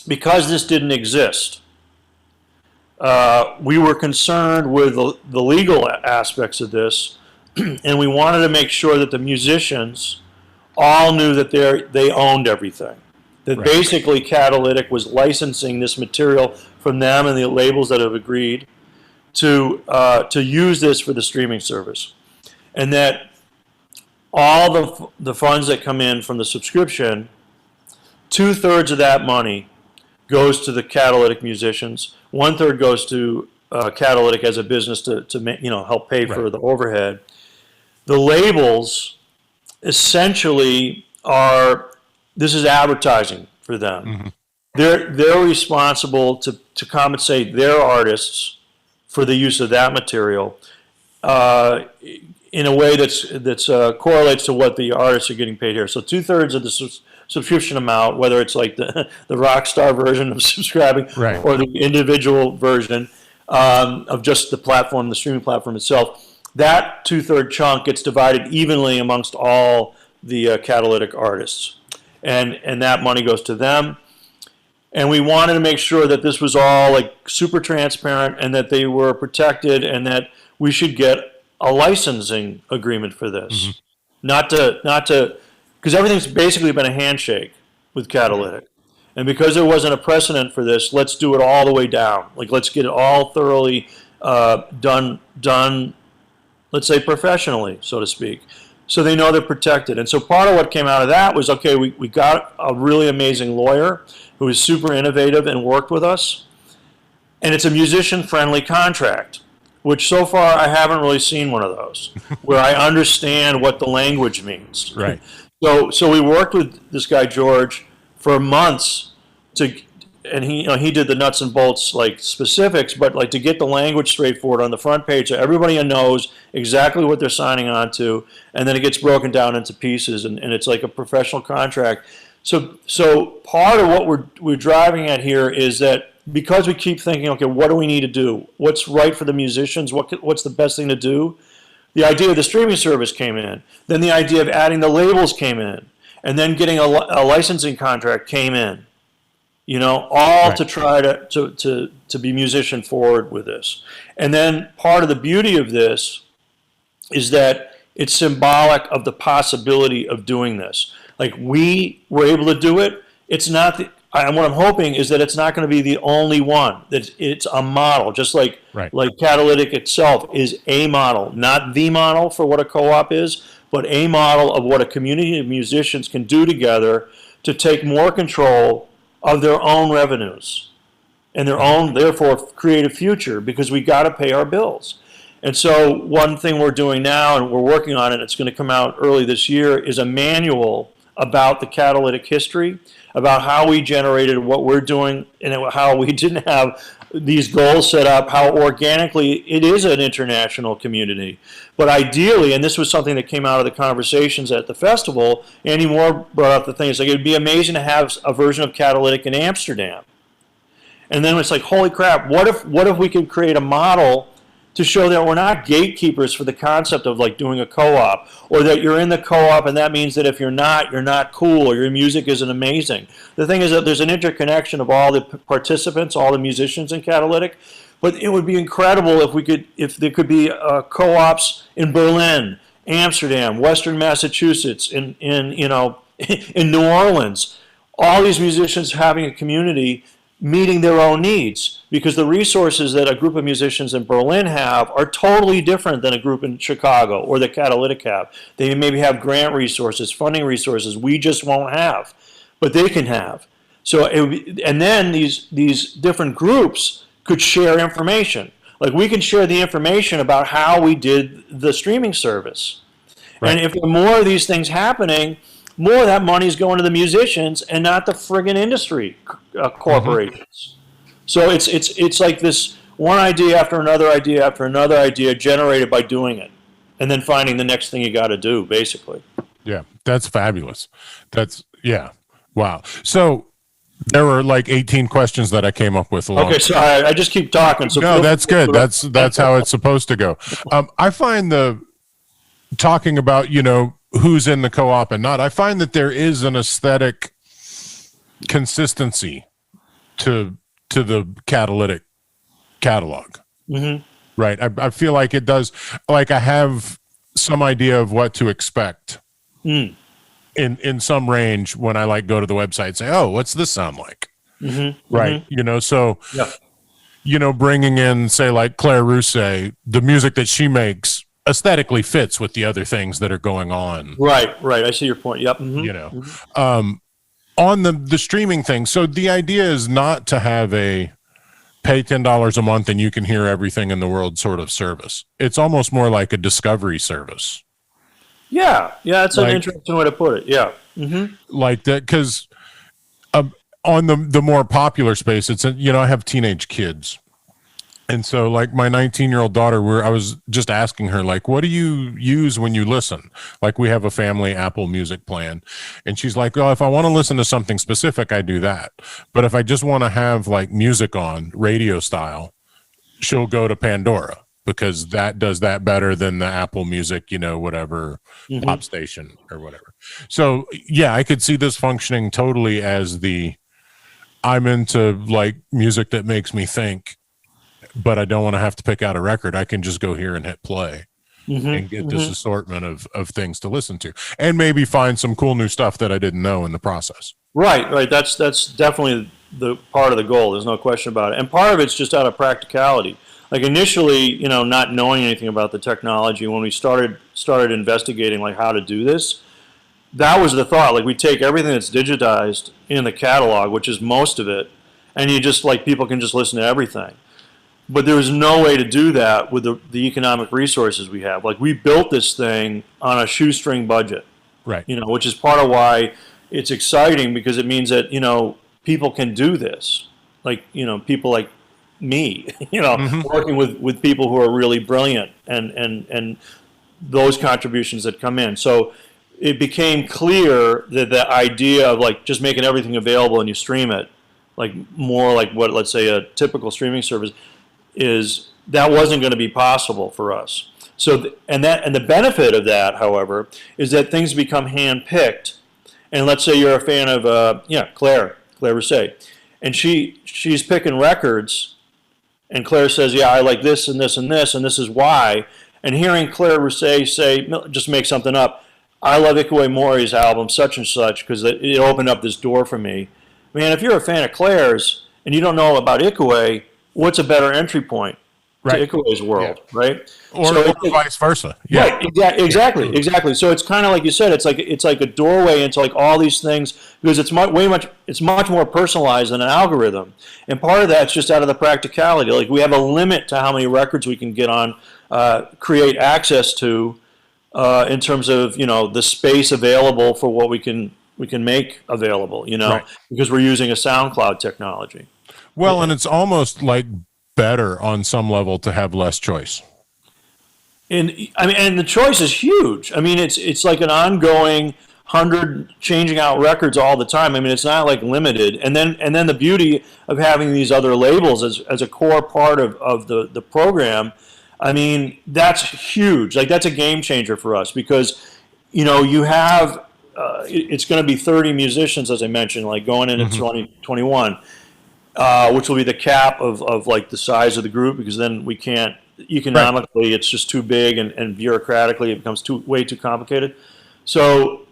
because this didn't exist, we were concerned with the legal aspects of this, and we wanted to make sure that the musicians all knew that they owned everything. That basically Catalytic was licensing this material from them and the labels that have agreed to use this for the streaming service, and that all the funds that come in from the subscription, 2/3 of that money goes to the Catalytic musicians. 1/3 goes to Catalytic as a business to help pay for the overhead. The labels essentially this is advertising for them. They're responsible to compensate their artists for the use of that material in a way that's correlates to what the artists are getting paid here. So 2/3 of the subscription amount, whether it's like the Rockstar version of subscribing or the individual version of just the platform, the streaming platform itself, that 2/3 chunk gets divided evenly amongst all the Catalytic artists. And that money goes to them. And we wanted to make sure that this was all like super transparent and that they were protected, and that we should get a licensing agreement for this. Not to, because everything's basically been a handshake with Catalytic. And because there wasn't a precedent for this, let's do it all the way down. Like, let's get it all thoroughly done, let's say professionally, so to speak, so they know they're protected. And so part of what came out of that was, okay, we got a really amazing lawyer who is super innovative and worked with us. And it's a musician-friendly contract, which so far I haven't really seen one of those, where I understand what the language means. Right. So we worked with this guy, George, for months to and he did the nuts and bolts like specifics, but like to get the language straightforward on the front page so everybody knows exactly what they're signing on to, and then it gets broken down into pieces, and it's like a professional contract. So part of what we're driving at here is that because we keep thinking, okay, what do we need to do? What's right for the musicians? What's the best thing to do? The idea of the streaming service came in. Then the idea of adding the labels came in, and then getting a licensing contract came in. All right. To try to be musician forward with this. And then part of the beauty of this is that it's symbolic of the possibility of doing this. Like, we were able to do it. It's not and what I'm hoping is that it's not going to be the only one. That it's a model, just like right. Like Catalytic itself is a model, not the model for what a co-op is, but a model of what a community of musicians can do together to take more control of their own revenues and their own, therefore, creative future, because we got to pay our bills. And so one thing we're doing now, and we're working on it, it's going to come out early this year, is a manual about the Catalytic history, about how we generated what we're doing and how we didn't have these goals set up, how organically it is an international community. But ideally, and this was something that came out of the conversations at the festival, Andy Moore brought up the thing, it's like, it would be amazing to have a version of Catalytic in Amsterdam. And then it's like, holy crap, what if we could create a model to show that we're not gatekeepers for the concept of like doing a co-op, or that you're in the co-op and that means that if you're not cool, or your music isn't amazing. The thing is that there's an interconnection of all the participants, all the musicians in Catalytic, but it would be incredible if there could be co-ops in Berlin, Amsterdam, Western Massachusetts, in New Orleans, all these musicians having a community meeting their own needs, because the resources that a group of musicians in Berlin have are totally different than a group in Chicago or the Catalytic have. They maybe have grant resources, funding resources we just won't have, but they can have. So, and then these different groups could share information. Like, we can share the information about how we did the streaming service. Right. And if there are more of these things happening, more of that money is going to the musicians and not the friggin' industry corporations. Mm-hmm. So it's like this one idea after another idea after another idea generated by doing it, and then finding the next thing you got to do, basically. Yeah, that's fabulous. Yeah, wow. So there were like 18 questions that I came up with. Okay, so I just keep talking. So no, that's good. That's how it's supposed to go. I find talking about, who's in the co-op and not, I find that there is an aesthetic consistency to the Catalytic catalog. Mm-hmm. Right. I feel like it does, like I have some idea of what to expect in some range when I like go to the website and say, oh, what's this sound like? Mm-hmm. Right. Mm-hmm. So, yeah. Bringing in, say, like Claire Rousset, the music that she makes aesthetically fits with the other things that are going on. Right. I see your point. Yep. Mm-hmm. On the streaming thing. So the idea is not to have a pay $10 a month and you can hear everything in the world sort of service. It's almost more like a discovery service. Yeah. That's an interesting way to put it. Yeah. Mm-hmm. Like that, because on the more popular space, it's, I have teenage kids. And so, like, my 19-year-old daughter, I was just asking her, like, what do you use when you listen? Like, we have a family Apple Music plan. And she's like, oh, if I want to listen to something specific, I do that. But if I just want to have, like, music on, radio style, she'll go to Pandora, because that does that better than the Apple Music, whatever, pop station or whatever. So, yeah, I could see this functioning totally as I'm into, like, music that makes me think, but I don't want to have to pick out a record. I can just go here and hit play and get this assortment of things to listen to, and maybe find some cool new stuff that I didn't know in the process. Right. That's definitely the part of the goal. There's no question about it. And part of it's just out of practicality. Like, initially, not knowing anything about the technology, when we started investigating like how to do this, that was the thought. Like, we take everything that's digitized in the catalog, which is most of it, and you just, like, people can just listen to everything. But there was no way to do that with the economic resources we have. Like, we built this thing on a shoestring budget, right? Which is part of why it's exciting, because it means that people can do this. like, people like me, working with people who are really brilliant, and those contributions that come in. So it became clear that the idea of like just making everything available and you stream it, like more like what, let's say, a typical streaming service is, that wasn't going to be possible for us. So and the benefit of that, however, is that things become hand-picked. And let's say you're a fan of Claire Rousset, and she's picking records, and Claire says, yeah, I like this and this and this, and this is why. And hearing Claire Rousset say, just make something up, I love Ikuwe Mori's album such and such because it opened up this door for me. Man, if you're a fan of Claire's and you don't know about Ikuwe, what's a better entry point to Ikuwe's world, right? Or vice versa. Yeah. Right, exactly. So it's kind of like you said, it's like a doorway into like all these things, because it's much more personalized than an algorithm. And part of that's just out of the practicality. Like, we have a limit to how many records we can get on, create access to, in terms of the space available for what we can make available, because we're using a SoundCloud technology. Well, and it's almost like better on some level to have less choice. And the choice is huge. I mean, it's like an ongoing 100 changing out records all the time. I mean, it's not like limited. And then the beauty of having these other labels as a core part of the program, I mean, that's huge. Like, that's a game changer for us, because you have it's going to be 30 musicians, as I mentioned, like going into 2021, which will be the cap of like the size of the group, because then we can't economically, it's just too big, and bureaucratically it becomes way too complicated. So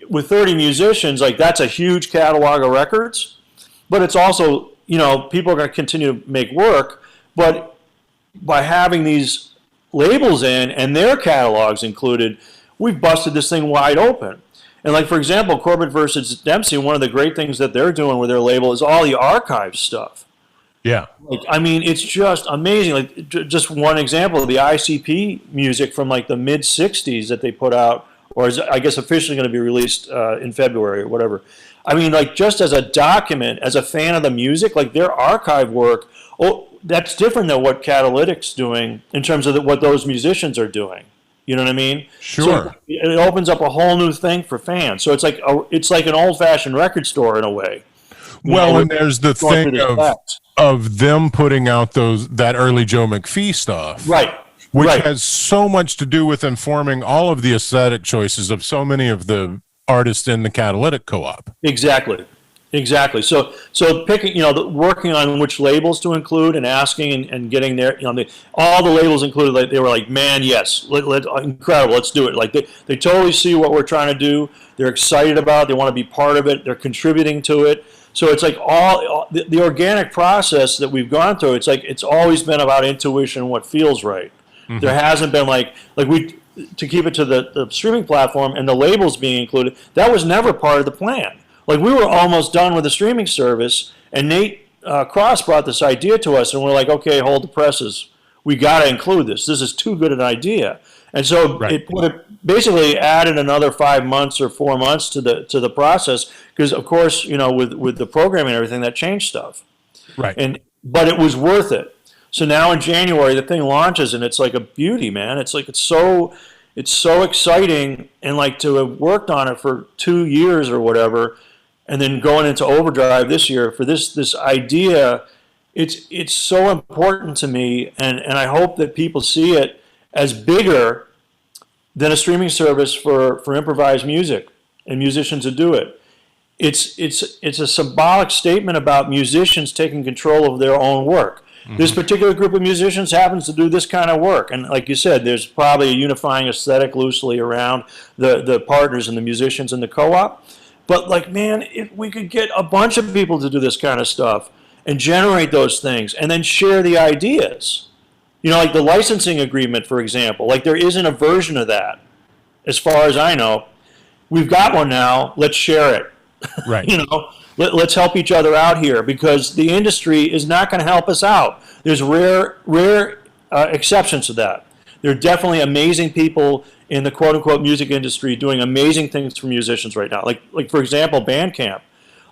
with 30 musicians, like, that's a huge catalog of records, but it's also, people are going to continue to make work, but by having these labels in and their catalogs included, we've busted this thing wide open. And like, for example, Corbett versus Dempsey, one of the great things that they're doing with their label is all the archive stuff. Yeah. Like, I mean, it's just amazing. Like, just one example of the ICP music from like the mid 60s that they put out, or is, I guess, officially going to be released in February or whatever. I mean, like, just as a document, as a fan of the music, like, their archive work, that's different than what Catalytic's doing in terms of what those musicians are doing. You know what I mean? Sure. So it opens up a whole new thing for fans. So it's like an old-fashioned record store in a way. Well, and there's the thing of them putting out that early Joe McPhee stuff. Right. Which has so much to do with informing all of the aesthetic choices of so many of the artists in the Catalytic co-op. Exactly. So picking, working on which labels to include and asking and getting there, all the labels included, like, they were like, man, yes, incredible, let's do it. Like, they totally see what we're trying to do. They're excited about it. They want to be part of it. They're contributing to it. So it's like all the organic process that we've gone through. It's like, it's always been about intuition and what feels right. Mm-hmm. There hasn't been to keep it to the streaming platform and the labels being included, that was never part of the plan. Like, we were almost done with the streaming service, and Nate Cross brought this idea to us, and we're like, okay, hold the presses. We got to include this. This is too good an idea. And so it basically added another 5 months or 4 months to the process, because, of course, with the programming and everything, that changed stuff. Right. But it was worth it. So now in January, the thing launches, and it's like a beauty, man. It's like, it's so exciting, and like, to have worked on it for 2 years or whatever, and then going into overdrive this year for this idea, it's so important to me, and I hope that people see it as bigger than a streaming service for improvised music and musicians who do it. It's a symbolic statement about musicians taking control of their own work. Mm-hmm. This particular group of musicians happens to do this kind of work, and like you said, there's probably a unifying aesthetic loosely around the partners and the musicians in the co-op. But, like, man, if we could get a bunch of people to do this kind of stuff and generate those things and then share the ideas, like the licensing agreement, for example, like, there isn't a version of that as far as I know. We've got one now. Let's share it. Right. Let's help each other out here, because the industry is not going to help us out. There's rare exceptions to that. There are definitely amazing people in the quote-unquote music industry doing amazing things for musicians right now. Like for example, Bandcamp.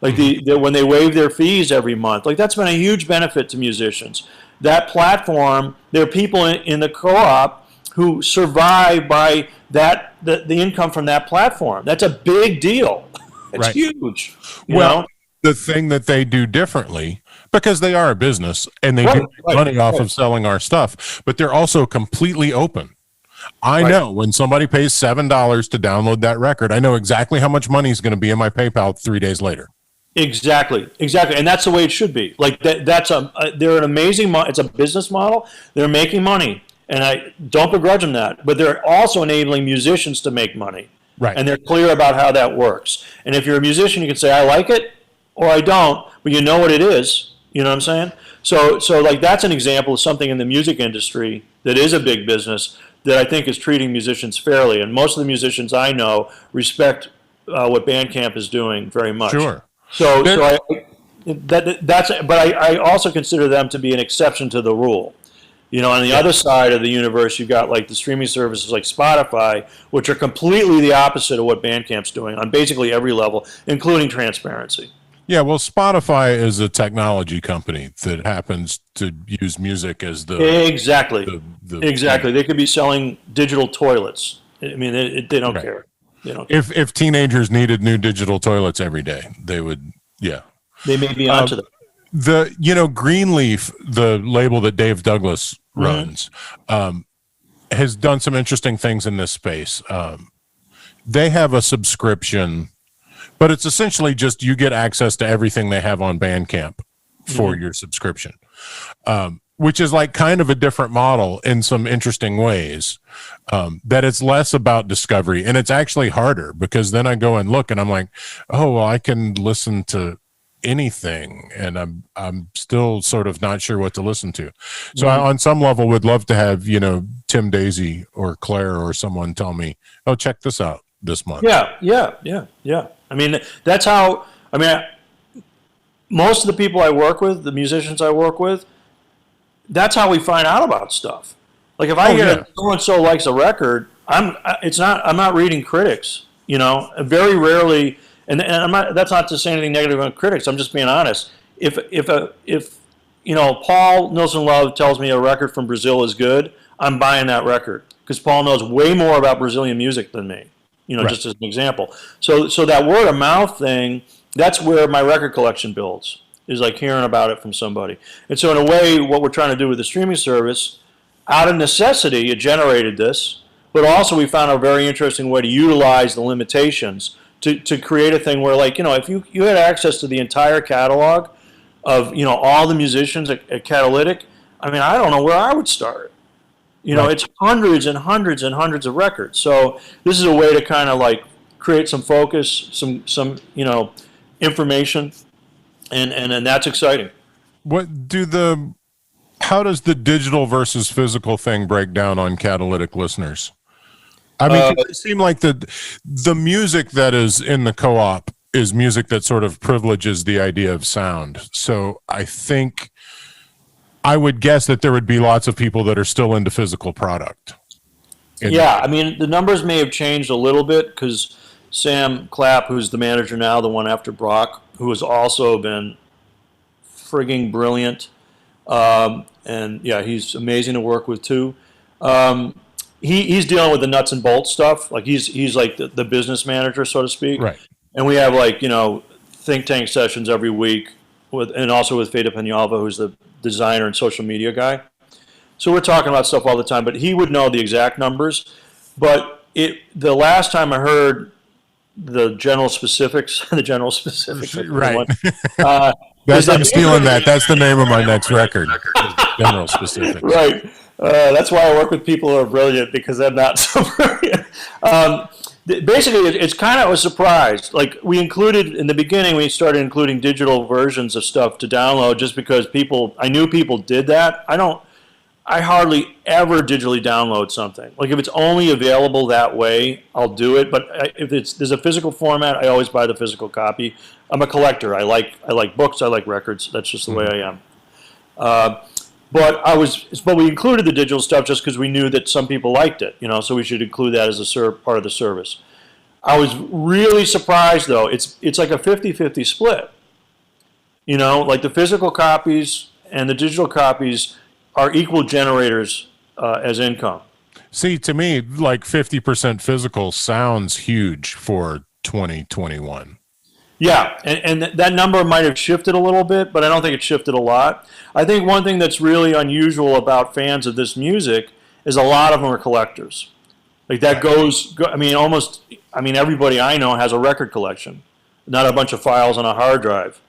Like when they waive their fees every month, like that's been a huge benefit to musicians. That platform, there are people in the co-op who survive by the income from that platform. That's a big deal. It's huge. You know? The thing that they do differently, because they are a business and they do make money off of selling our stuff, but they're also completely open. I know when somebody pays $7 to download that record, I know exactly how much money is going to be in my PayPal 3 days later. Exactly, and that's the way it should be. Like they're an amazing. It's a business model. They're making money, and I don't begrudge them that. But they're also enabling musicians to make money, and they're clear about how that works. And if you're a musician, you can say I like it or I don't, but you know what it is. You know what I'm saying? So like that's an example of something in the music industry that is a big business that I think is treating musicians fairly. And most of the musicians I know respect what Bandcamp is doing very much. Sure. So I also consider them to be an exception to the rule. You know, on the other side of the universe, you've got like the streaming services like Spotify, which are completely the opposite of what Bandcamp's doing on basically every level, including transparency. Yeah, well, Spotify is a technology company that happens to use music as the exactly. They could be selling digital toilets. I mean, they don't care. If teenagers needed new digital toilets every day, they would. Yeah, they may be onto that. Greenleaf, the label that Dave Douglas runs, has done some interesting things in this space. They have a subscription, but it's essentially just you get access to everything they have on Bandcamp for your subscription, which is like kind of a different model in some interesting ways. That it's less about discovery, and it's actually harder because then I go and look and I'm like, oh, well, I can listen to anything, and I'm still sort of not sure what to listen to. So I, on some level, would love to have Tim Daisy or Claire or someone tell me, oh, check this out this month. Yeah. I mean, that's how. I mean, most of the people I work with, the musicians I work with, that's how we find out about stuff. Like if I hear so and so likes a record, I'm not reading critics. Very rarely, and I'm not. That's not to say anything negative on critics. I'm just being honest. If Paul Nilsson Love tells me a record from Brazil is good, I'm buying that record because Paul knows way more about Brazilian music than me. Just as an example. So that word of mouth thing, that's where my record collection builds, is like hearing about it from somebody. And so in a way, what we're trying to do with the streaming service, out of necessity, it generated this, but also we found a very interesting way to utilize the limitations to create a thing where, like, if you had access to the entire catalog of, all the musicians at Catalytic, I mean, I don't know where I would start. It's hundreds and hundreds and hundreds of records. So this is a way to kind of like create some focus, some information, and that's exciting. How does the digital versus physical thing break down on Catalytic listeners? I mean, it seemed like the music that is in the co-op is music that sort of privileges the idea of sound. So I would guess that there would be lots of people that are still into physical product. I mean, the numbers may have changed a little bit because Sam Clapp, who's the manager now, the one after Brock, who has also been frigging brilliant, and he's amazing to work with too. He's dealing with the nuts and bolts stuff. Like he's like the business manager, so to speak. Right. And we have like think tank sessions every week and also with Fede Penalva, who's the designer and social media guy. So we're talking about stuff all the time, but he would know the exact numbers. But the last time I heard the general specifics, right. I'm stealing that. That's the name of my next record. General specifics. Right. That's why I work with people who are brilliant, because I'm not so brilliant. Basically, it's kind of a surprise. Like we included in the beginning, we started including digital versions of stuff to download just because I knew people did that. I hardly ever digitally download something. Like if it's only available that way, I'll do it. But if there's a physical format, I always buy the physical copy. I'm a collector. I like books. I like records. That's just the way I am. But we included the digital stuff just because we knew that some people liked it, so we should include that as part of the service. I was really surprised, though. It's like a 50-50 split. Like the physical copies and the digital copies are equal generators as income. See, to me, like 50% physical sounds huge for 2021. Yeah, and that number might have shifted a little bit, but I don't think it shifted a lot. I think one thing that's really unusual about fans of this music is a lot of them are collectors. Like that goes, I mean, everybody I know has a record collection, not a bunch of files on a hard drive,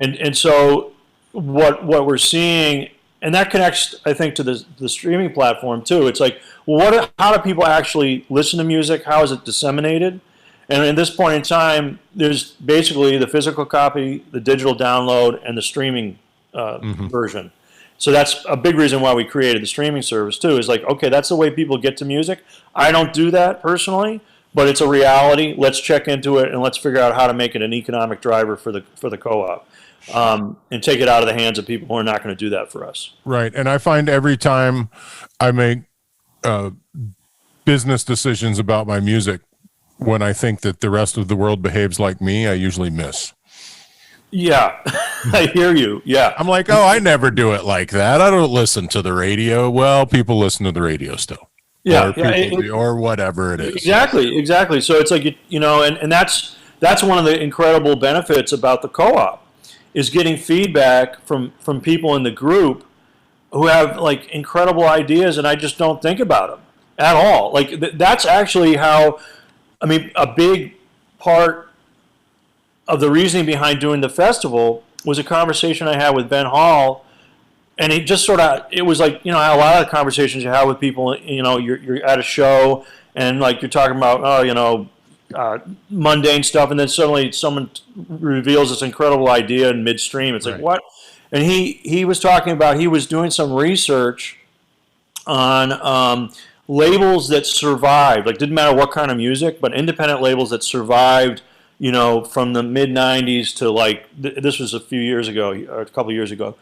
And so what we're seeing, and that connects, I think, to the streaming platform too. It's like, well, how do people actually listen to music? How is it disseminated? And at this point in time, there's basically the physical copy, the digital download, and the streaming version. So that's a big reason why we created the streaming service too. Is like, okay, that's the way people get to music. I don't do that personally, but it's a reality. Let's check into it and let's figure out how to make it an economic driver for the co-op. And take it out of the hands of people who are not going to do that for us. Right. And I find every time I make business decisions about my music, when I think that the rest of the world behaves like me, I usually miss. Yeah, I hear you. Yeah. I'm like, oh, I never do it like that. I don't listen to the radio. Well, people listen to the radio still. Yeah. Or whatever it is. Exactly. So it's like, and that's one of the incredible benefits about the co-op is getting feedback from people in the group who have like incredible ideas, and I just don't think about them at all. Like that's actually how, a big part of the reasoning behind doing the festival was a conversation I had with Ben Hall, and it just it was like, a lot of the conversations you have with people, you're at a show and like you're talking about, mundane stuff, and then suddenly someone reveals this incredible idea in midstream. It's like, what? And he was talking about, he was doing some research on labels that survived, like didn't matter what kind of music, but independent labels that survived, from the mid 90s to like, this was a few years ago, or a couple of years ago,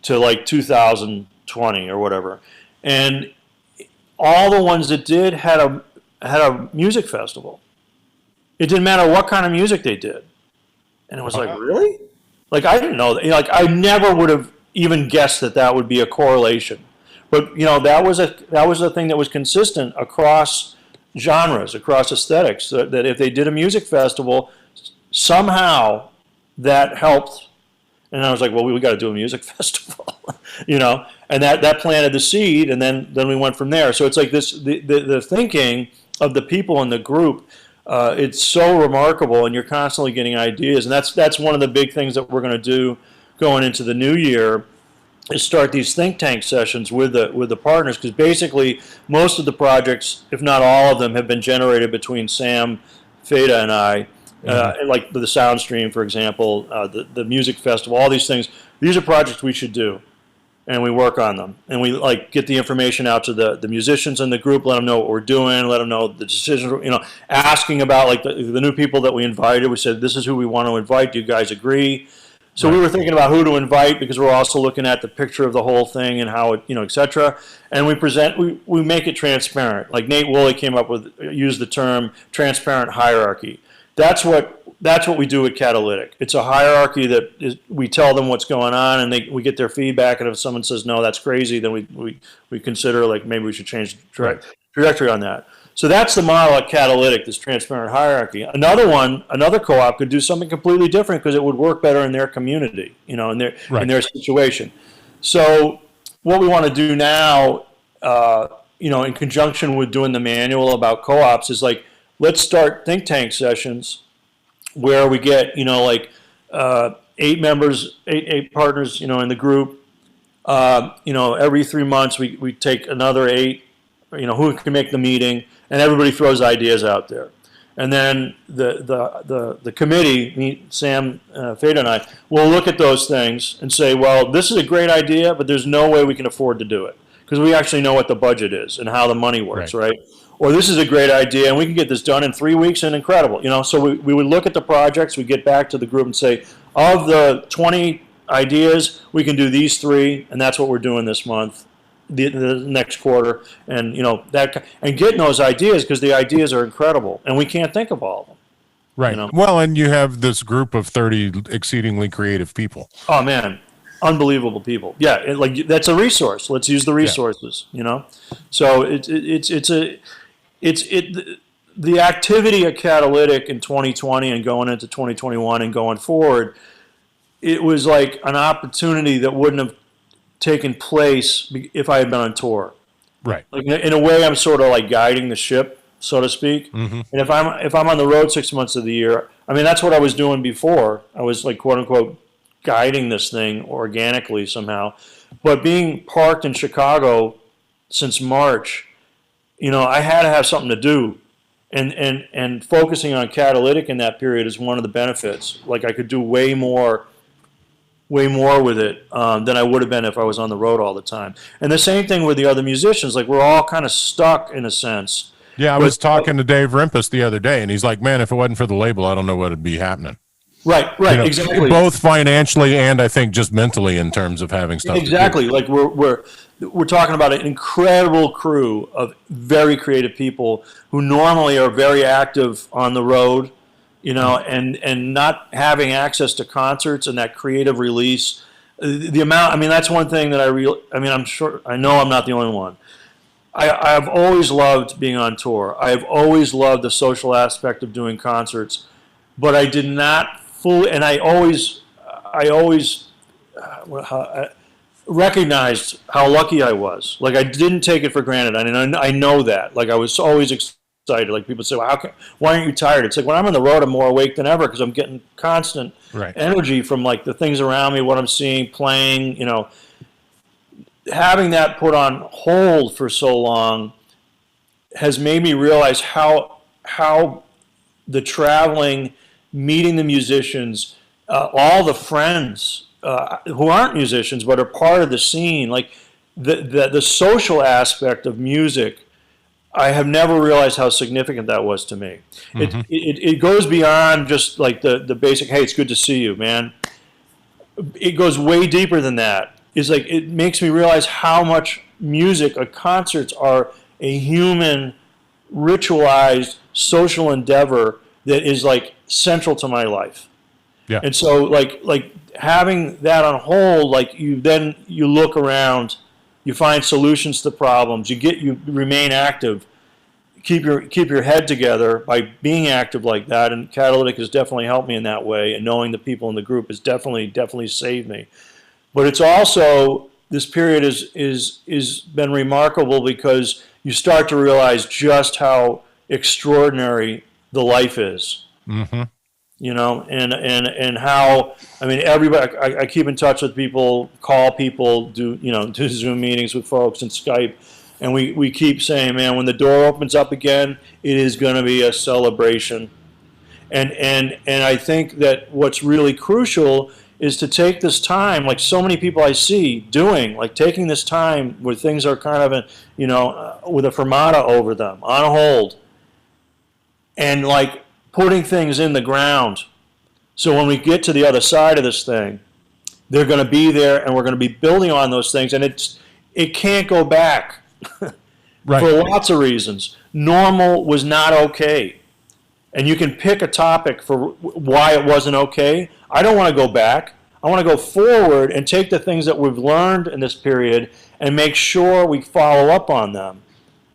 to like 2020 or whatever. And all the ones that did had a music festival. It didn't matter what kind of music they did. And it was like, really? Like, I didn't know that. Like, I never would have even guessed that would be a correlation. But, that was a thing that was consistent across genres, across aesthetics, that if they did a music festival, somehow that helped. And I was like, well, we got to do a music festival, and that planted the seed, and then we went from there. So it's like this, the thinking of the people in the group, it's so remarkable, and you're constantly getting ideas, and that's one of the big things that we're going to do going into the new year, is start these think tank sessions with the partners, because basically most of the projects, if not all of them, have been generated between Sam Feda and I. Like the Sound Stream, for example, the music festival, all these things. These are projects we should do, and we work on them, and we like get the information out to the musicians in the group, let them know what we're doing, let them know the decisions, asking about like the new people that we invited. We said, this is who we want to invite. Do you guys agree? So we were thinking about who to invite, because we're also looking at the picture of the whole thing and how it, et cetera. And we make it transparent. Like Nate Woolley used the term transparent hierarchy. That's what we do at Catalytic. It's a hierarchy that we tell them what's going on, and we get their feedback. And if someone says, no, that's crazy, then we consider like maybe we should change the trajectory on that. So that's the model at Catalytic, this transparent hierarchy. Another co-op could do something completely different, because it would work better in their community, in their situation. So what we want to do now, in conjunction with doing the manual about co-ops, is like, let's start think tank sessions where we get, 8 members, eight partners, in the group. Every 3 months we take another 8, who can make the meeting, and everybody throws ideas out there. And then the committee, Sam Feda and I, will look at those things and say, well, this is a great idea, but there's no way we can afford to do it, because we actually know what the budget is and how the money works, right? Or this is a great idea, and we can get this done in 3 weeks, and incredible. So we would look at the projects, we get back to the group and say, of the 20 ideas, we can do these 3, and that's what we're doing this month. the next quarter, and and getting those ideas, because the ideas are incredible, and we can't think of all of them. Right. Well, and you have this group of 30 exceedingly creative people. Oh man, unbelievable people. Yeah, that's a resource. Let's use the resources. So the activity at Catalytic in 2020 and going into 2021 and going forward, it was like an opportunity that wouldn't have taken place if I had been on tour. Right. Like in a way, I'm sort of like guiding the ship, so to speak. Mm-hmm. And if I'm on the road 6 months of the year, I mean, that's what I was doing before. I was like, quote unquote, guiding this thing organically somehow. But being parked in Chicago since March, I had to have something to do. And focusing on Catalytic in that period is one of the benefits. Like I could do way more with it than I would have been if I was on the road all the time. And the same thing with the other musicians. Like we're all kind of stuck in a sense. Yeah, I was talking to Dave Rimpus the other day, and he's like, man, if it wasn't for the label, I don't know what would be happening. Right, exactly. Both financially and I think just mentally in terms of having stuff. Exactly. Like we're talking about an incredible crew of very creative people who normally are very active on the road, and not having access to concerts and that creative release. The amount, I mean, that's one thing that I know I'm not the only one. I've always loved being on tour. I've always loved the social aspect of doing concerts, but I did not fully, and I always recognized how lucky I was. Like I didn't take it for granted. I know that. Like I was always excited. Like people say, well, why aren't you tired? It's like when I'm on the road, I'm more awake than ever because I'm getting constant energy from like the things around me, what I'm seeing, playing. Having that put on hold for so long has made me realize how the traveling, meeting the musicians, all the friends who aren't musicians but are part of the scene, like the social aspect of music, I have never realized how significant that was to me. Mm-hmm. It goes beyond just like the basic, hey, it's good to see you, man. It goes way deeper than that. It's like it makes me realize how much music, concerts are a human, ritualized social endeavor that is like central to my life. Yeah. And so like having that on hold, like you look around, you find solutions to problems, you remain active, keep your head together by being active like that. And Catalytic has definitely helped me in that way, and knowing the people in the group has definitely saved me. But it's also, this period is been remarkable because you start to realize just how extraordinary the life is. Mm-hmm. And how, I mean, everybody, I keep in touch with people, call people, do Zoom meetings with folks and Skype, and we keep saying, man, when the door opens up again, it is going to be a celebration. And I think that what's really crucial is to take this time, like so many people I see doing, like taking this time where things are kind of, with a fermata over them, on hold, and like putting things in the ground. So when we get to the other side of this thing, they're going to be there, and we're going to be building on those things, and it can't go back right. For lots of reasons. Normal was not okay. And you can pick a topic for why it wasn't okay. I don't want to go back. I want to go forward and take the things that we've learned in this period and make sure we follow up on them.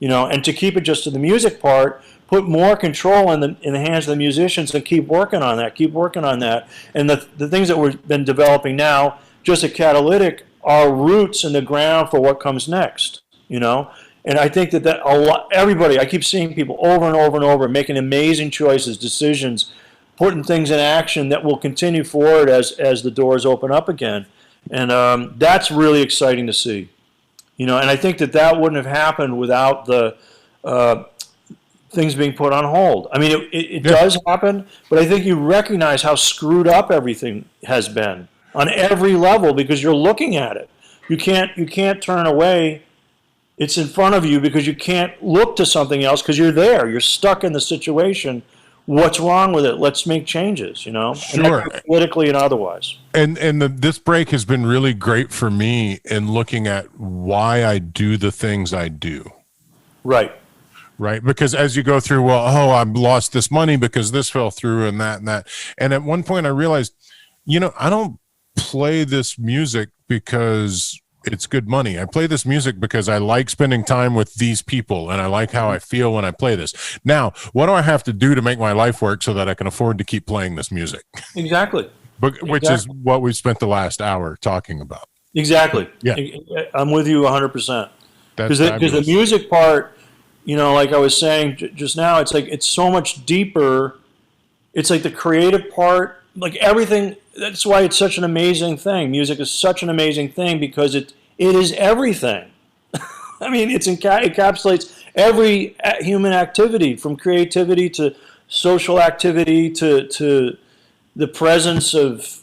And to keep it just to the music part, put more control in the hands of the musicians and keep working on that. And the things that we've been developing now, just at Catalytic, are roots in the ground for what comes next. And I think that everybody, I keep seeing people over and over and over making amazing choices, decisions, putting things in action that will continue forward as the doors open up again. And that's really exciting to see. And I think that wouldn't have happened without the things being put on hold. I mean, it does happen, but I think you recognize how screwed up everything has been on every level because you're looking at it. You can't turn away. It's in front of you because you can't look to something else because you're there. You're stuck in the situation what's wrong with it? Let's make changes, you know, Sure. And politically and otherwise. And this break has been really great for me in looking at why I do the things I do. Right. Right. Because as you go through, well, oh, I've lost this money because this fell through and that and that. And at one point I realized, you know, I don't play this music because it's good money. I play this music because I like spending time with these people and I like how I feel when I play this. Now, what do I have to do to make my life work so that I can afford to keep playing this music? Exactly. Which is what we spent the last hour talking about. Exactly. Yeah. I'm with you 100%. Because the music part, you know, like I was saying just now, it's like it's so much deeper. It's like the creative part, like everything. That's why it's such an amazing thing. Music is such an amazing thing because it is everything. I mean, it encapsulates every human activity, from creativity to social activity to the presence of.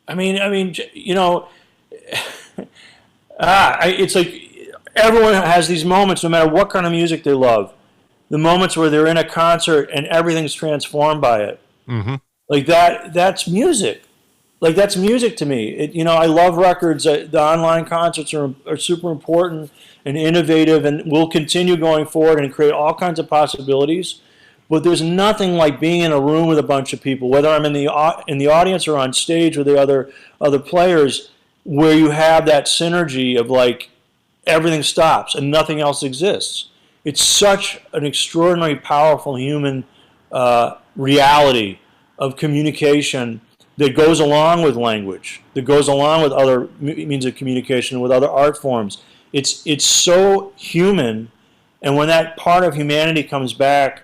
I mean, you know, it's like everyone has these moments, no matter what kind of music they love. The moments where they're in a concert and everything's transformed by it. Mm-hmm. Like that's music. Like that's music to me. You know, I love records. The online concerts are super important and innovative, and will continue going forward and create all kinds of possibilities. But there's nothing like being in a room with a bunch of people, whether I'm in the audience or on stage with the other players, where you have that synergy of like everything stops and nothing else exists. It's such an extraordinarily powerful human reality of communication that goes along with language, that goes along with other means of communication, with other art forms. It's so human, and when that part of humanity comes back,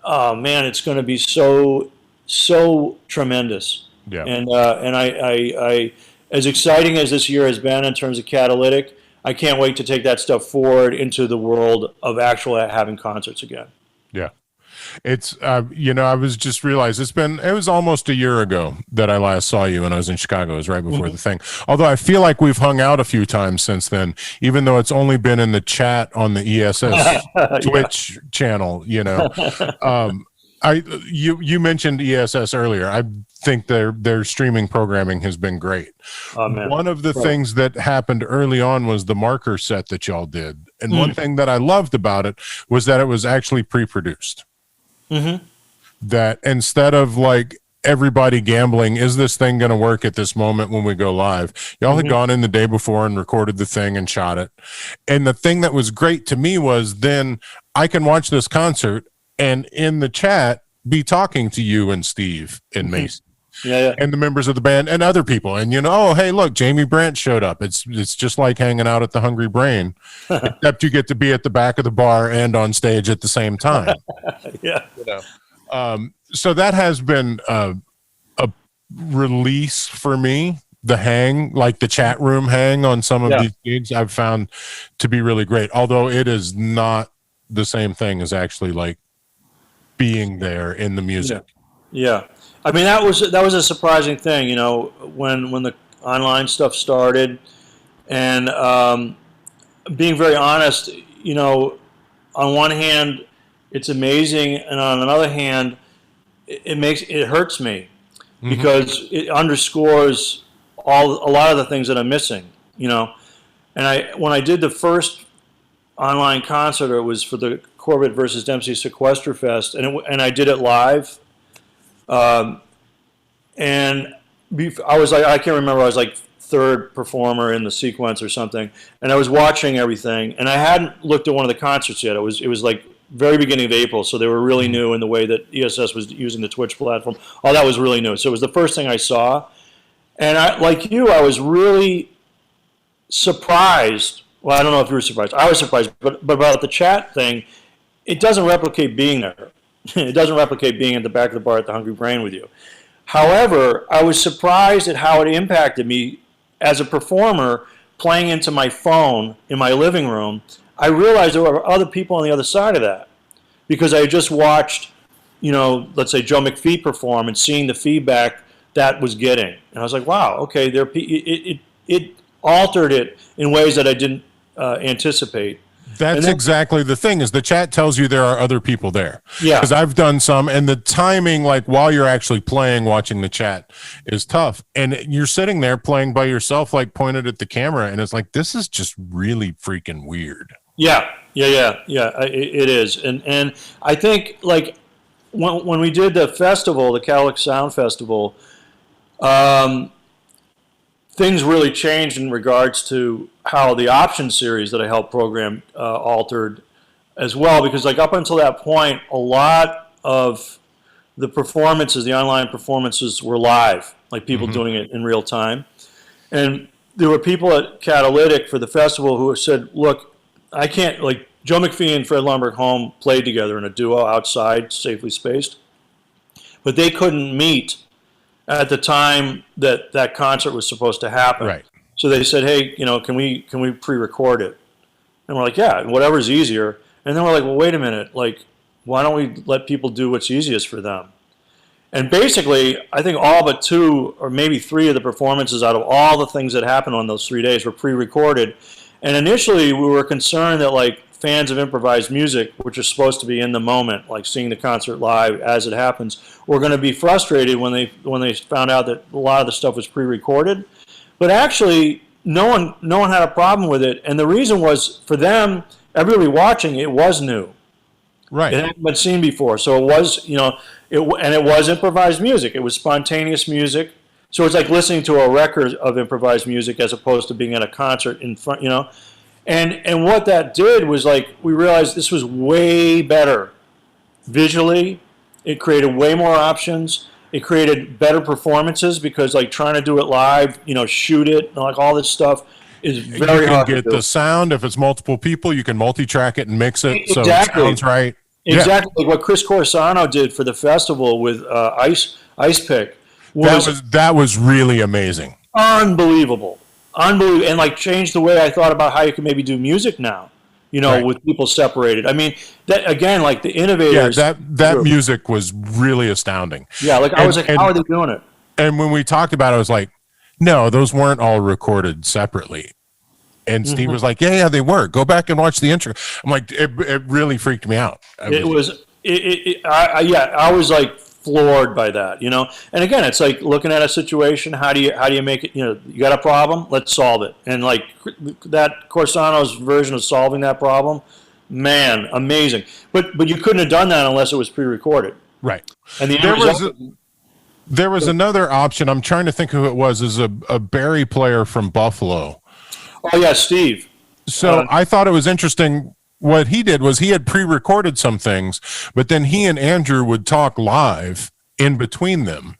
oh man, it's going to be so tremendous. Yeah. And I as exciting as this year has been in terms of Catalytic, I can't wait to take that stuff forward into the world of actually having concerts again. Yeah. It's, you know, I was just realized it was almost a year ago that I last saw you when I was in Chicago. It was right before the thing. Although I feel like we've hung out a few times since then, even though it's only been in the chat on the ESS Twitch channel, you know. You mentioned ESS earlier. I think their streaming programming has been great. Oh, man. One of the things that happened early on was the marker set that y'all did. And one thing that I loved about it was that it was actually pre-produced. Mm-hmm. That instead of like everybody gambling, is this thing going to work at this moment when we go live? Y'all had gone in the day before and recorded the thing and shot it. And the thing that was great to me was then I can watch this concert and in the chat be talking to you and Steve and Mason. Yeah. And the members of the band and other people. And, you know, oh, hey, look, Jamie Brandt showed up. It's just like hanging out at the Hungry Brain, except you get to be at the back of the bar and on stage at the same time. Yeah. You know? So that has been a release for me. The hang, like the chat room hang on some of these gigs, I've found to be really great. Although it is not the same thing as actually like being there in the music. Yeah. I mean, that was a surprising thing, you know, when the online stuff started, and being very honest, you know, on one hand, it's amazing, and on another hand, it hurts me because it underscores a lot of the things that I'm missing, you know. And when I did the first online concert, it was for the Corbett versus Dempsey Sequester Fest, and I did it live. And I was like, I can't remember, I was like third performer in the sequence or something, and I was watching everything, and I hadn't looked at one of the concerts yet. It was like very beginning of April, so they were really new in the way that ESS was using the Twitch platform. All that was really new, so it was the first thing I saw, and like you, I was really surprised. Well, I don't know if you were surprised. I was surprised, but about the chat thing, it doesn't replicate being there. It doesn't replicate being at the back of the bar at the Hungry Brain with you. However, I was surprised at how it impacted me as a performer playing into my phone in my living room. I realized there were other people on the other side of that because I had just watched, you know, let's say Joe McPhee perform and seeing the feedback that was getting. And I was like, wow, okay, it altered it in ways that I didn't anticipate. That's exactly the thing, is the chat tells you there are other people there. Yeah. Because I've done some, and the timing, like while you're actually playing, watching the chat is tough. And you're sitting there playing by yourself, like pointed at the camera, and it's like, this is just really freaking weird. Yeah. It is. And I think like when we did the festival, the Catalytic Sound Festival, things really changed in regards to how the option series that I helped program altered as well, because like up until that point, a lot of the performances, the online performances, were live, like people doing it in real time. And there were people at Catalytic for the festival who said, look, I can't, like Joe McPhee and Fred Lundberg-Holm played together in a duo outside, safely spaced, but they couldn't meet at the time that that concert was supposed to happen. Right. So they said, hey, can we pre-record it? And we're like, yeah, whatever's easier. And then we're like, well, wait a minute, like, why don't we let people do what's easiest for them? And basically, I think all but 2 or maybe 3 of the performances out of all the things that happened on those 3 days were pre-recorded. And initially, we were concerned that like fans of improvised music, which are supposed to be in the moment, like seeing the concert live as it happens, were going to be frustrated when they found out that a lot of the stuff was pre-recorded. But actually, no one had a problem with it, and the reason was for them, everybody watching it was new. Right. It hadn't been seen before, so it was it was improvised music. It was spontaneous music. So it's like listening to a record of improvised music as opposed to being at a concert in front, And what that did was like we realized this was way better visually. It created way more options. It created better performances because like trying to do it live, shoot it, and like all this stuff is very hard to do. You can get the sound. If it's multiple people, you can multi-track it and mix it Exactly. so it sounds right. Exactly, like what Chris Corsano did for the festival with Ice Pick. That was really amazing. Unbelievable, and like changed the way I thought about how you could maybe do music now. Right. With people separated. I mean, that again, like the innovators. Yeah, that music was really astounding. Yeah, like I was like, how are they doing it? And when we talked about it, I was like, no, those weren't all recorded separately. And Steve was like, yeah, they were. Go back and watch the intro. I'm like, it really freaked me out. I was like floored by that, And again, it's like looking at a situation. How do you make it? You got a problem. Let's solve it. And like that Corsano's version of solving that problem, man, amazing. But you couldn't have done that unless it was pre-recorded. Right. And there was another option. I'm trying to think who it was. Is a Barry player from Buffalo. Oh yeah, Steve. So I thought it was interesting. What he did was he had pre-recorded some things, but then he and Andrew would talk live in between them.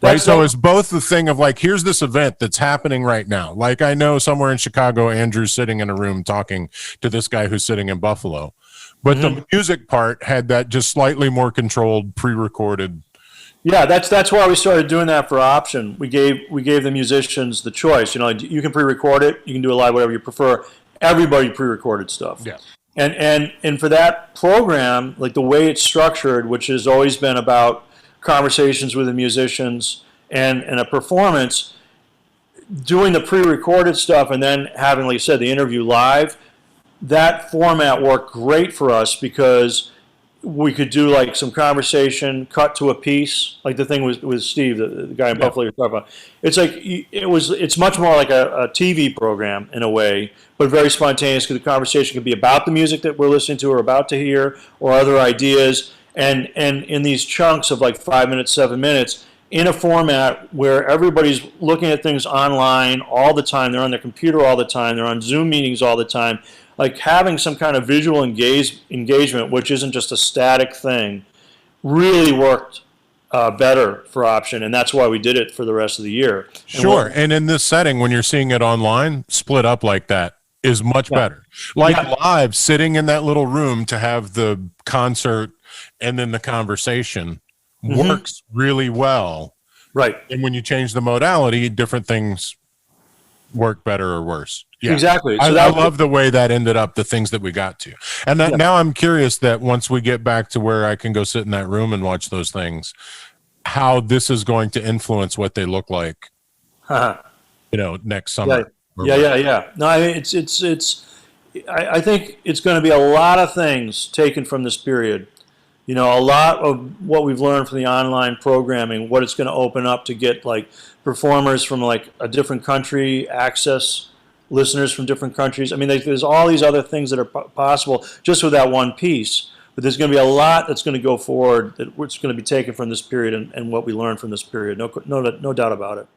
Right. So it's both the thing of like, here's this event that's happening right now. Like I know somewhere in Chicago, Andrew's sitting in a room talking to this guy who's sitting in Buffalo, but the music part had that just slightly more controlled, pre-recorded. Yeah, that's why we started doing that for option. We gave the musicians the choice. You can pre-record it, you can do it live, whatever you prefer. Everybody pre-recorded stuff. Yeah. And for that program, like the way it's structured, which has always been about conversations with the musicians and a performance, doing the pre-recorded stuff and then having, like you said, the interview live, that format worked great for us because we could do like some conversation, cut to a piece, like the thing with Steve, the guy in Buffalo you're talking about. It's like it's much more like a TV program in a way, but very spontaneous because the conversation could be about the music that we're listening to or about to hear or other ideas, and in these chunks of like 5 minutes, 7 minutes, in a format where everybody's looking at things online all the time. They're on their computer all the time. They're on Zoom meetings all the time. Like having some kind of visual engagement, which isn't just a static thing, really worked better for option, and that's why we did it for the rest of the year. Sure, and in this setting, when you're seeing it online, split up like that is much better. Like live, sitting in that little room to have the concert and then the conversation works really well. Right. And when you change the modality, different things work better or worse. Yeah. Exactly. So I love the way that ended up, the things that we got to. And now I'm curious that once we get back to where I can go sit in that room and watch those things, how this is going to influence what they look like, next summer. Yeah. No, I mean, it's I think it's going to be a lot of things taken from this period. You know, a lot of what we've learned from the online programming, what it's going to open up to get like performers from like a different country access, listeners from different countries. I mean, there's all these other things that are possible just with that one piece. But there's going to be a lot that's going to go forward that's going to be taken from this period and what we learned from this period. No doubt about it.